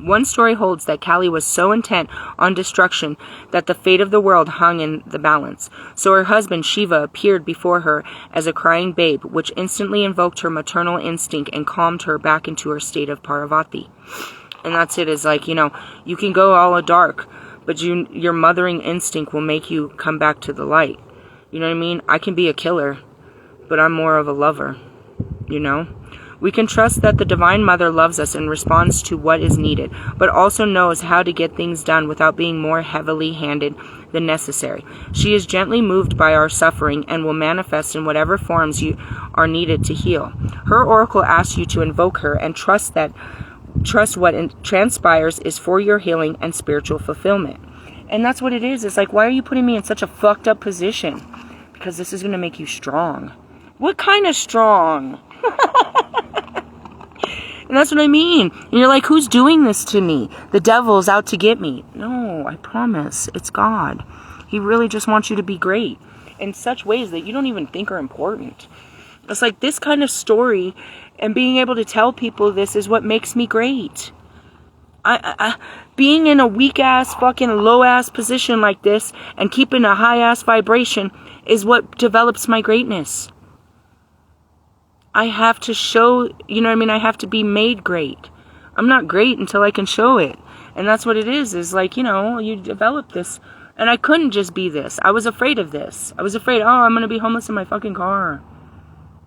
One story holds that Kali was so intent on destruction that the fate of the world hung in the balance. So her husband Shiva appeared before her as a crying babe, which instantly invoked her maternal instinct and calmed her back into her state of Parvati. And that's it, is like, you can go all dark, but your mothering instinct will make you come back to the light. You know what I mean? I can be a killer, but I'm more of a lover, We can trust that the Divine Mother loves us and responds to what is needed, but also knows how to get things done without being more heavily handed than necessary. She is gently moved by our suffering and will manifest in whatever forms you are needed to heal. Her oracle asks you to invoke her and trust what transpires is for your healing and spiritual fulfillment. And that's what it is. It's like, why are you putting me in such a fucked up position? Because this is going to make you strong. What kind of strong? And that's what I mean. And you're like, who's doing this to me? The devil's out to get me. No, I promise. It's God. He really just wants you to be great in such ways that you don't even think are important. It's like this kind of story and being able to tell people this is what makes me great. Being in a weak-ass, fucking low-ass position like this and keeping a high-ass vibration is what develops my greatness. I have to show, I have to be made great. I'm not great until I can show it. And that's what it is like, you know, you develop this. And I couldn't just be this. I was afraid of this. I was afraid, oh, I'm going to be homeless in my fucking car.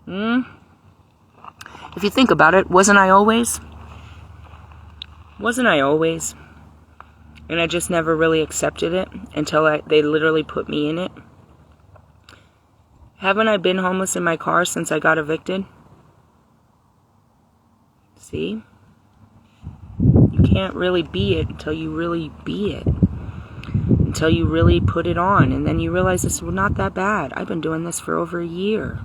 If you think about it, wasn't I always? Wasn't I always? And I just never really accepted it until they literally put me in it. Haven't I been homeless in my car since I got evicted? See? You can't really be it until you really be it. Until you really put it on. And then you realize it's not that bad. I've been doing this for over a year.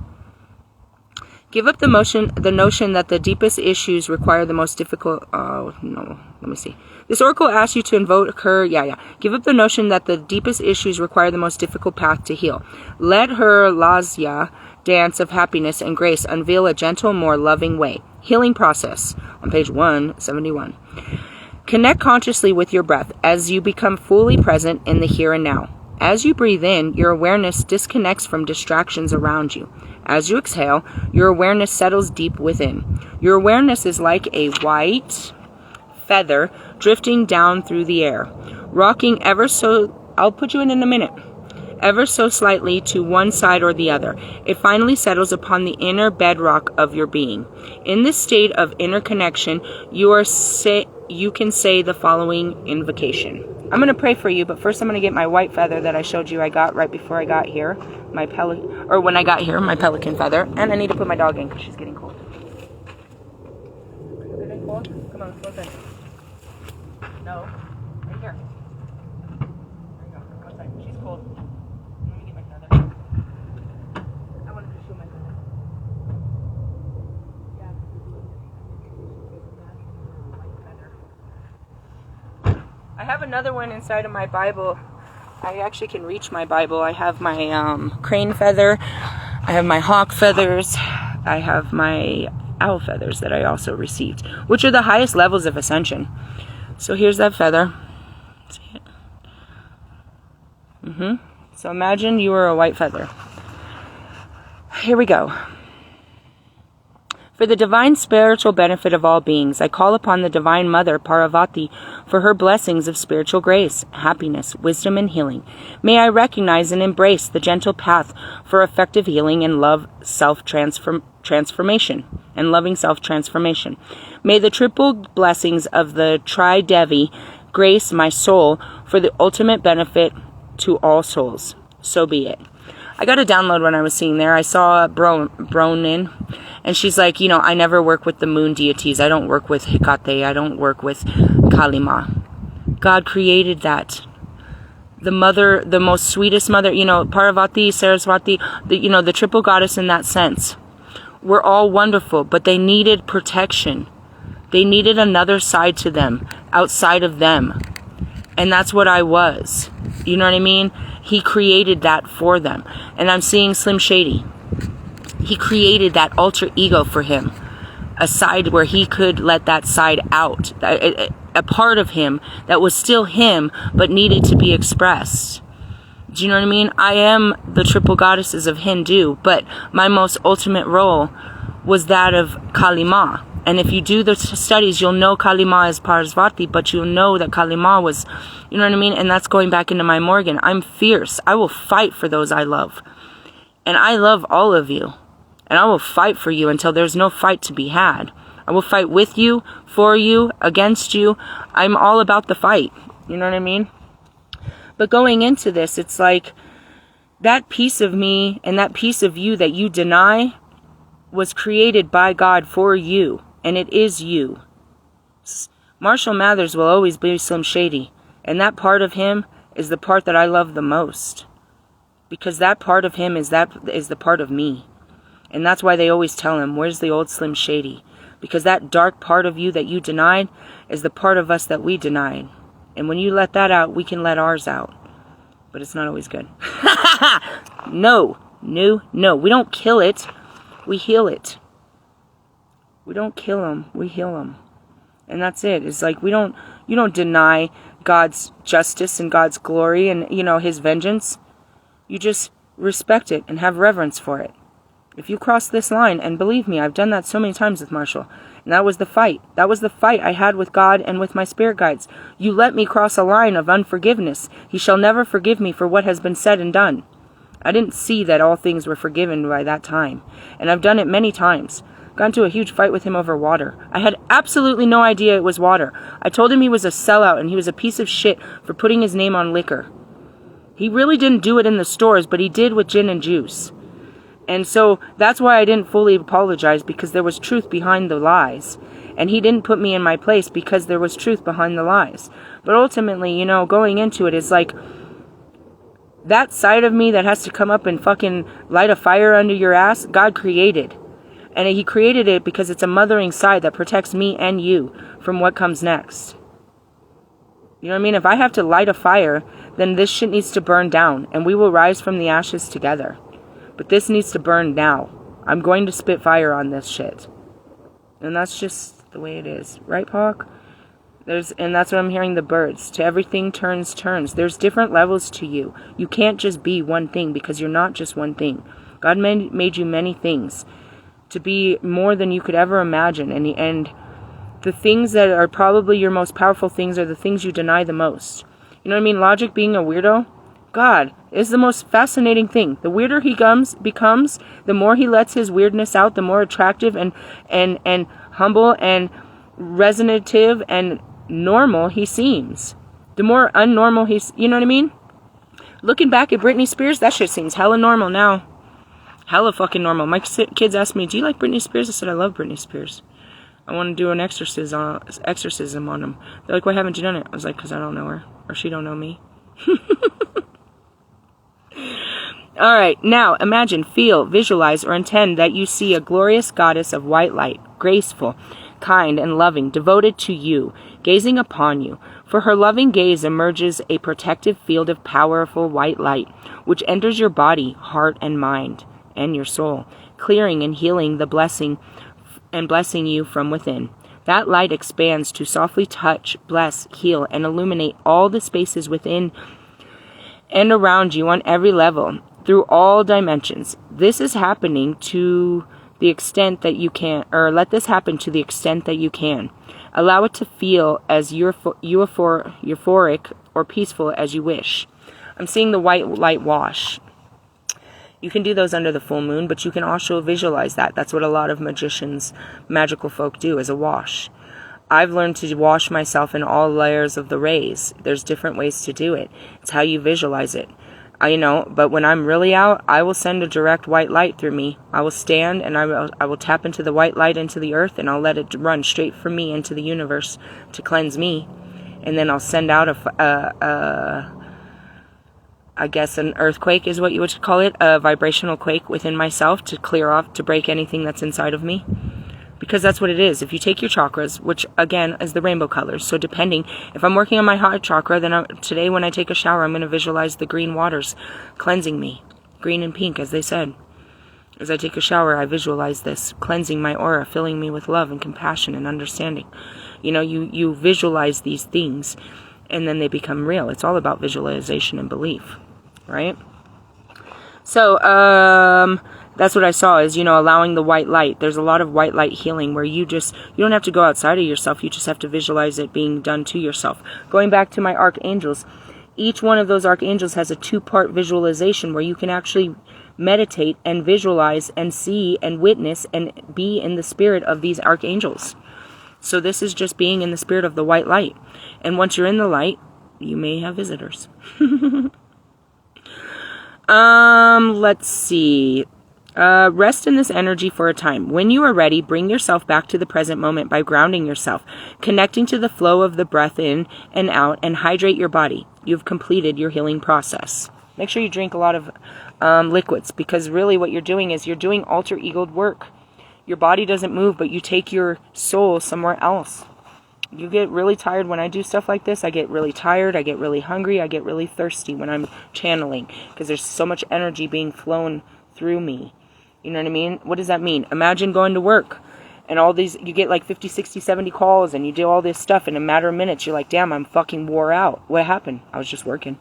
Give up the notion that the deepest issues require the most difficult... Oh, no. Let me see. This oracle asks you to invoke her... Give up the notion that the deepest issues require the most difficult path to heal. Let her lasya dance of happiness and grace unveil a gentle, more loving way. Healing process. On page 171. Connect consciously with your breath as you become fully present in the here and now. As you breathe in, your awareness disconnects from distractions around you. As you exhale, your awareness settles deep within. Your awareness is like a white feather drifting down through the air, rocking ever so, I'll put you in a minute, ever so slightly to one side or the other. It finally settles upon the inner bedrock of your being. In this state of inner connection, you can say the following invocation. I'm going to pray for you, but first I'm going to get my white feather that I showed you I got right before I got here. When I got here, my pelican feather. And I need to put my dog in because she's getting cold. Are you getting cold? Come on, let's go inside. No. Right here. There you go. Go inside. She's cold. Let me get my feather. I wanted to show my feather. Yeah, I have another one inside of my Bible. I actually can reach my Bible. I have my crane feather. I have my hawk feathers. I have my owl feathers that I also received, which are the highest levels of ascension. So here's that feather. See it? So imagine you were a white feather. Here we go. For the divine spiritual benefit of all beings, I call upon the Divine Mother, Parvati, for her blessings of spiritual grace, happiness, wisdom, and healing. May I recognize and embrace the gentle path for effective healing and love self-transformation and loving self-transformation. May the triple blessings of the Tri-Devi grace my soul for the ultimate benefit to all souls. So be it. I got a download when I was seeing there. I saw Bronin, and she's like, you know, I never work with the moon deities. I don't work with Hecate. I don't work with Kalima. God created that. The mother, the most sweetest mother, you know, Parvati, Saraswati, the triple goddess in that sense. We're all wonderful, but they needed protection. They needed another side to them, outside of them. And that's what I was. You know what I mean? He created that for them. And I'm seeing Slim Shady. He created that alter ego for him. A side where he could let that side out. A part of him that was still him, but needed to be expressed. Do you know what I mean? I am the triple goddesses of Hindu, but my most ultimate role was that of Kalima. And if you do the studies, you'll know Kalima is Parvati, but you'll know that Kalima was, you know what I mean? And that's going back into my Morgan. I'm fierce. I will fight for those I love. And I love all of you. And I will fight for you until there's no fight to be had. I will fight with you, for you, against you. I'm all about the fight. You know what I mean? But going into this, it's like that piece of me and that piece of you that you deny was created by God for you. And it is you. Marshall Mathers will always be Slim Shady. And that part of him is the part that I love the most. Because that part of him is the part of me. And that's why they always tell him, where's the old Slim Shady? Because that dark part of you that you denied is the part of us that we denied. And when you let that out, we can let ours out. But it's not always good. No. We don't kill it. We heal it. We don't kill them. We heal them. And that's it. It's like you don't deny God's justice and God's glory and, you know, his vengeance. You just respect it and have reverence for it. If you cross this line, and believe me, I've done that so many times with Marshall, and that was the fight. That was the fight I had with God and with my spirit guides. You let me cross a line of unforgiveness. He shall never forgive me for what has been said and done. I didn't see that all things were forgiven by that time, and I've done it many times. Got into a huge fight with him over water. I had absolutely no idea it was water. I told him he was a sellout and he was a piece of shit for putting his name on liquor. He really didn't do it in the stores, but he did with gin and juice. And so that's why I didn't fully apologize, because there was truth behind the lies. And he didn't put me in my place because there was truth behind the lies. But ultimately, going into it is like, that side of me that has to come up and fucking light a fire under your ass, God created. And he created it because it's a mothering side that protects me and you from what comes next. You know what I mean? If I have to light a fire, then this shit needs to burn down, and we will rise from the ashes together. But this needs to burn now. I'm going to spit fire on this shit. And that's just the way it is. Right, Pac? And that's what I'm hearing the birds. To everything turns. There's different levels to you. You can't just be one thing, because you're not just one thing. God made you many things to be more than you could ever imagine. And the things that are probably your most powerful things are the things you deny the most. You know what I mean? Logic being a weirdo. God is the most fascinating thing. The weirder he becomes, the more he lets his weirdness out, the more attractive and humble and resonative and normal he seems. The more unnormal he's, you know what I mean? Looking back at Britney Spears, that shit seems hella normal now. Hella fucking normal. My kids ask me, do you like Britney Spears? I said, I love Britney Spears. I want to do an exorcism on them. They're like, why haven't you done it? I was like, because I don't know her. Or she don't know me. Alright, now imagine, feel, visualize, or intend that you see a glorious goddess of white light, graceful, kind, and loving, devoted to you, gazing upon you. For her loving gaze emerges a protective field of powerful white light, which enters your body, heart, and mind, and your soul, clearing and healing the blessing you from within. That light expands to softly touch, bless, heal, and illuminate all the spaces within and around you on every level, through all dimensions. This is happening to the extent that you can, or let this happen to the extent that you can. Allow it to feel as euphoric or peaceful as you wish. I'm seeing the white light wash. You can do those under the full moon, but you can also visualize that. That's what a lot of magicians, magical folk do, is a wash. I've learned to wash myself in all layers of the rays. There's different ways to do it. It's how you visualize it. But when I'm really out, I will send a direct white light through me. I will stand and I will tap into the white light into the earth, and I'll let it run straight from me into the universe to cleanse me. And then I'll send out I guess an earthquake is what you would call it, a vibrational quake within myself to clear off, to break anything that's inside of me. Because that's what it is. If you take your chakras, which again is the rainbow colors, so depending, if I'm working on my heart chakra, then today when I take a shower, I'm going to visualize the green waters cleansing me. Green and pink, as they said. As I take a shower, I visualize this, cleansing my aura, filling me with love and compassion and understanding. You visualize these things, and then they become real. It's all about visualization and belief, right? So, that's what I saw is, allowing the white light. There's a lot of white light healing where you don't have to go outside of yourself. You just have to visualize it being done to yourself. Going back to my archangels, each one of those archangels has a 2-part visualization where you can actually meditate and visualize and see and witness and be in the spirit of these archangels. So this is just being in the spirit of the white light. And once you're in the light, you may have visitors. Let's see. Rest in this energy for a time. When you are ready, bring yourself back to the present moment by grounding yourself, connecting to the flow of the breath in and out, and hydrate your body. You've completed your healing process. Make sure you drink a lot of liquids, because really what you're doing is you're doing alter egoed work. Your body doesn't move, but you take your soul somewhere else. You get really tired when I do stuff like this. I get really tired. I get really hungry. I get really thirsty when I'm channeling, because there's so much energy being flown through me. You know what I mean? What does that mean? Imagine going to work and all these, you get like 50, 60, 70 calls and you do all this stuff in a matter of minutes. You're like, damn, I'm fucking wore out. What happened? I was just working.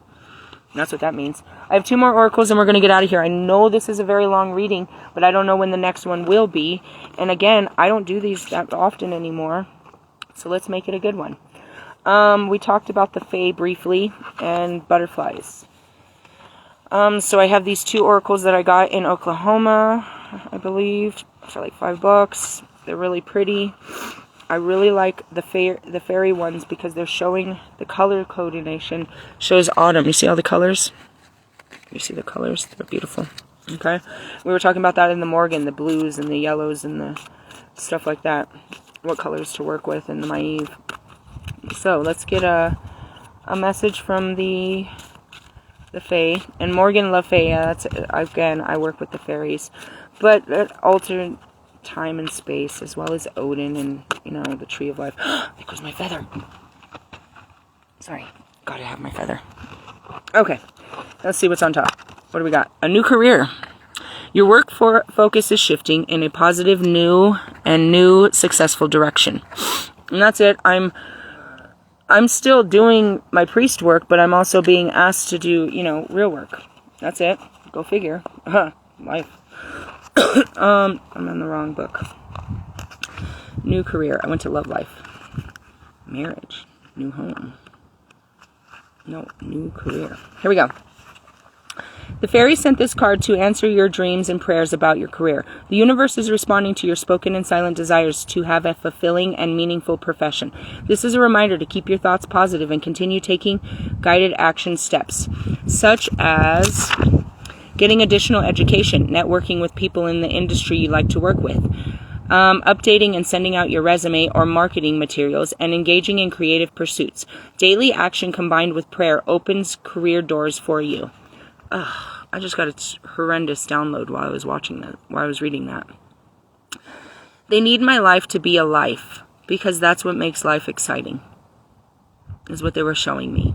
That's what that means. I have 2 more oracles and we're going to get out of here. I know this is a very long reading, but I don't know when the next one will be. And again, I don't do these that often anymore. So let's make it a good one. We talked about the Fae briefly and butterflies. So I have these 2 oracles that I got in Oklahoma, I believe, for like $5. They're really pretty. I really like the fairy ones because they're showing the color coordination shows autumn. You see all the colors? You see the colors? They're beautiful. Okay? We were talking about that in the Morgan, the blues and the yellows and the stuff like that. What colors to work with in the Maeve. So let's get a message from the Fae. And Morgan Le Fae, that's, again, I work with the fairies. But that alternate time and space, as well as Odin and, you know, the Tree of Life. There goes my feather. Sorry. Gotta have my feather. Okay. Let's see what's on top. What do we got? A new career. Your work focus is shifting in a positive, new successful direction. And that's it. I'm still doing my priest work, but I'm also being asked to do, you know, real work. That's it. Go figure. Life. I'm in the wrong book. New career. I went to love life. Marriage. New home. No, new career. Here we go. The fairy sent this card to answer your dreams and prayers about your career. The universe is responding to your spoken and silent desires to have a fulfilling and meaningful profession. This is a reminder to keep your thoughts positive and continue taking guided action steps, such as getting additional education, networking with people in the industry you like to work with, updating and sending out your resume or marketing materials, and engaging in creative pursuits. Daily action combined with prayer opens career doors for you. I just got a horrendous download while I was watching that, while I was reading that. They need my life to be a life, because that's what makes life exciting, is what they were showing me.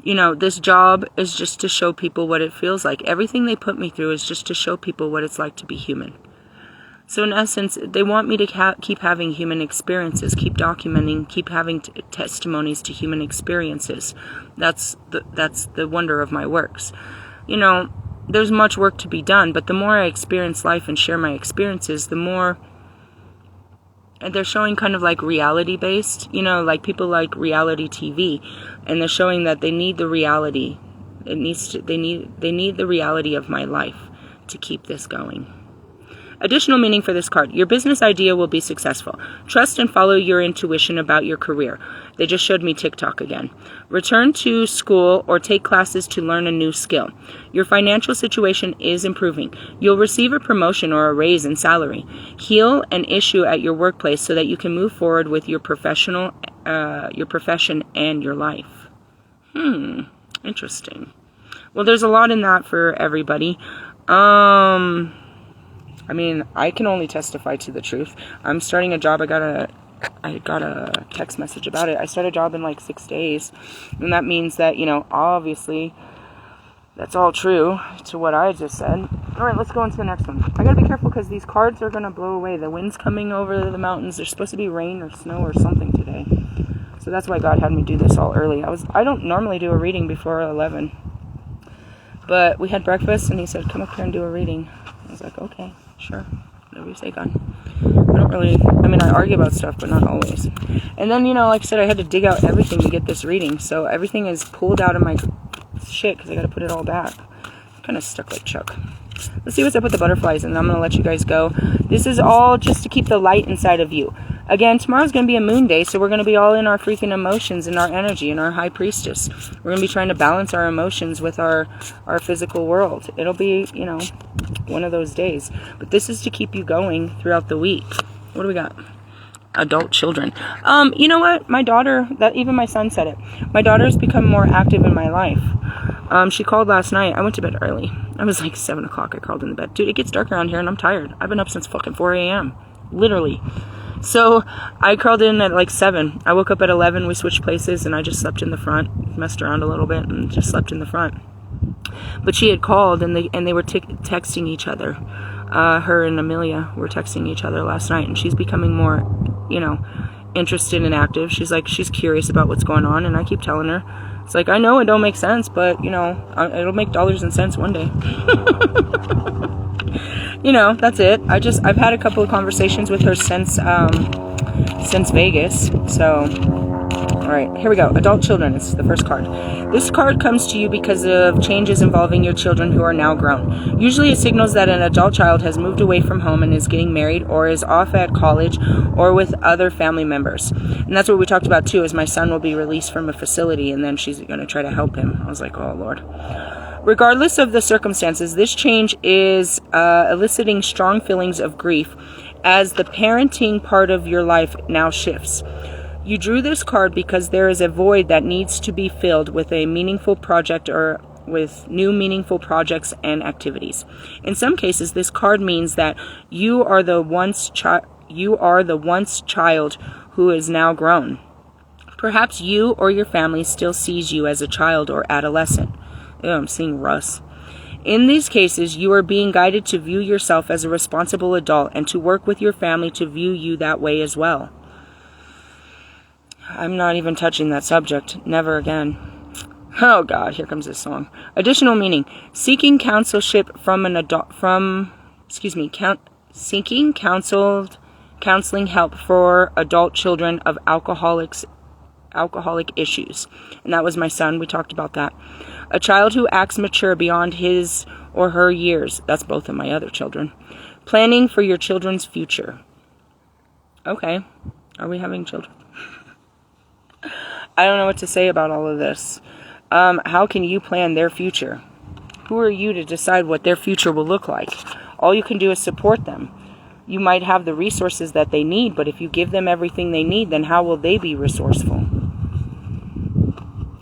You know, this job is just to show people what it feels like. Everything they put me through is just to show people what it's like to be human. So in essence, they want me to keep having human experiences, keep documenting, keep having testimonies to human experiences. That's the wonder of my works. You know, there's much work to be done, but the more I experience life and share my experiences, the more... And they're showing kind of like reality-based, you know, like people like reality TV, and they're showing that they need the reality. They need the reality of my life to keep this going. Additional meaning for this card. Your business idea will be successful. Trust and follow your intuition about your career. They just showed me TikTok again. Return to school or take classes to learn a new skill. Your financial situation is improving. You'll receive a promotion or a raise in salary. Heal an issue at your workplace so that you can move forward with your profession and your life. Interesting. Well, there's a lot in that for everybody. I mean, I can only testify to the truth. I'm starting a job. I got a text message about it. I start a job in like 6 days. And that means that, you know, obviously that's all true to what I just said. All right, let's go into the next one. I got to be careful because these cards are going to blow away. The wind's coming over the mountains. There's supposed to be rain or snow or something today. So that's why God had me do this all early. I don't normally do a reading before 11. But we had breakfast and he said, come up here and do a reading. I was like, okay. Sure, whatever you say, God. I argue about stuff, but not always. And then, you know, like I said, I had to dig out everything to get this reading, so everything is pulled out of my shit, because I got to put it all back. I'm kind of stuck like Chuck. Let's see what's up with the butterflies, and I'm going to let you guys go. This is all just to keep the light inside of you. Again, tomorrow's going to be a moon day, so we're going to be all in our freaking emotions and our energy and our high priestess. We're going to be trying to balance our emotions with our physical world. It'll be, you know, one of those days. But this is to keep you going throughout the week. What do we got? Adult children. You know what? My daughter, even my son said it. My daughter's become more active in my life. She called last night. I went to bed early. I was like 7 o'clock. I crawled in the bed. Dude, it gets dark around here and I'm tired. I've been up since fucking 4 a.m. Literally. So I crawled in at like 7. I woke up at 11. We switched places and I just slept in the front. Messed around a little bit and just slept in the front. But she had called and they were texting each other. Her and Amelia were texting each other last night, and she's becoming more, you know, interested and active. She's curious about what's going on, and I keep telling her, It's like, I know it don't make sense, but, you know, it'll make dollars and cents one day. You know, that's it. I've had a couple of conversations with her since Vegas. So, all right, here we go. Adult children. This is the first card. This card comes to you because of changes involving your children who are now grown. Usually it signals that an adult child has moved away from home and is getting married, or is off at college, or with other family members. And that's what we talked about too, is my son will be released from a facility and then she's going to try to help him. I was like, oh Lord. Regardless of the circumstances, this change is eliciting strong feelings of grief as the parenting part of your life now shifts. You drew this card because there is a void that needs to be filled with a meaningful project or with new meaningful projects and activities. In some cases, this card means that you are the once child who is now grown. Perhaps you or your family still sees you as a child or adolescent. Oh, I'm seeing Russ. In these cases, you are being guided to view yourself as a responsible adult and to work with your family to view you that way as well. I'm not even touching that subject. Never again. Oh God, here comes this song. Additional meaning: seeking counselship from an adult, seeking counseling help for adult children of alcoholic issues. And that was my son. We talked about that. A child who acts mature beyond his or her years. That's both of my other children. Planning for your children's future. Okay. Are we having children? I don't know what to say about all of this. How can you plan their future? Who are you to decide what their future will look like? All you can do is support them. You might have the resources that they need, but if you give them everything they need, then how will they be resourceful?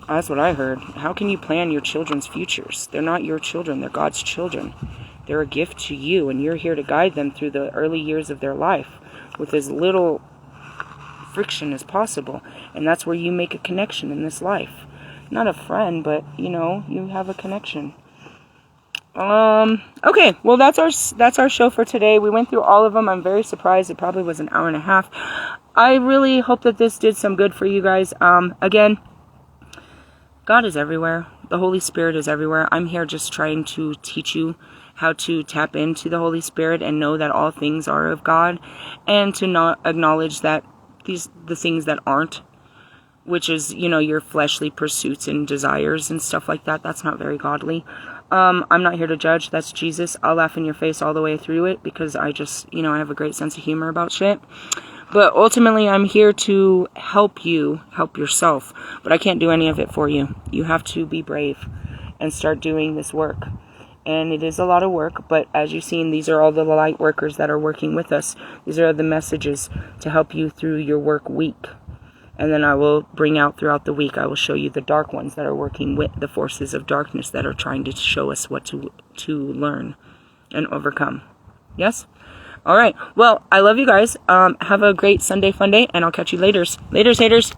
That's what I heard. How can you plan your children's futures? They're not your children. They're God's children. They're a gift to you, and you're here to guide them through the early years of their life with as little friction as possible. And that's where you make a connection in this life. Not a friend, but, you know, you have a connection. Okay, well, that's our show for today. We went through all of them. I'm very surprised. It probably was an hour and a half. I really hope that this did some good for you guys. Again, God is everywhere. The Holy Spirit is everywhere. I'm here just trying to teach you how to tap into the Holy Spirit and know that all things are of God, and to not acknowledge that the things that aren't, which is, you know, your fleshly pursuits and desires and stuff like that. That's not very godly. I'm not here to judge. That's Jesus. I'll laugh in your face all the way through it because I just, you know, I have a great sense of humor about shit. But ultimately, I'm here to help you help yourself. But I can't do any of it for you. You have to be brave and start doing this work. And it is a lot of work, but as you've seen, these are all the light workers that are working with us. These are the messages to help you through your work week. And then I will bring out throughout the week, I will show you the dark ones that are working with the forces of darkness that are trying to show us what to learn and overcome. Yes? All right. Well, I love you guys. Have a great Sunday fun day, and I'll catch you later. Laters, haters.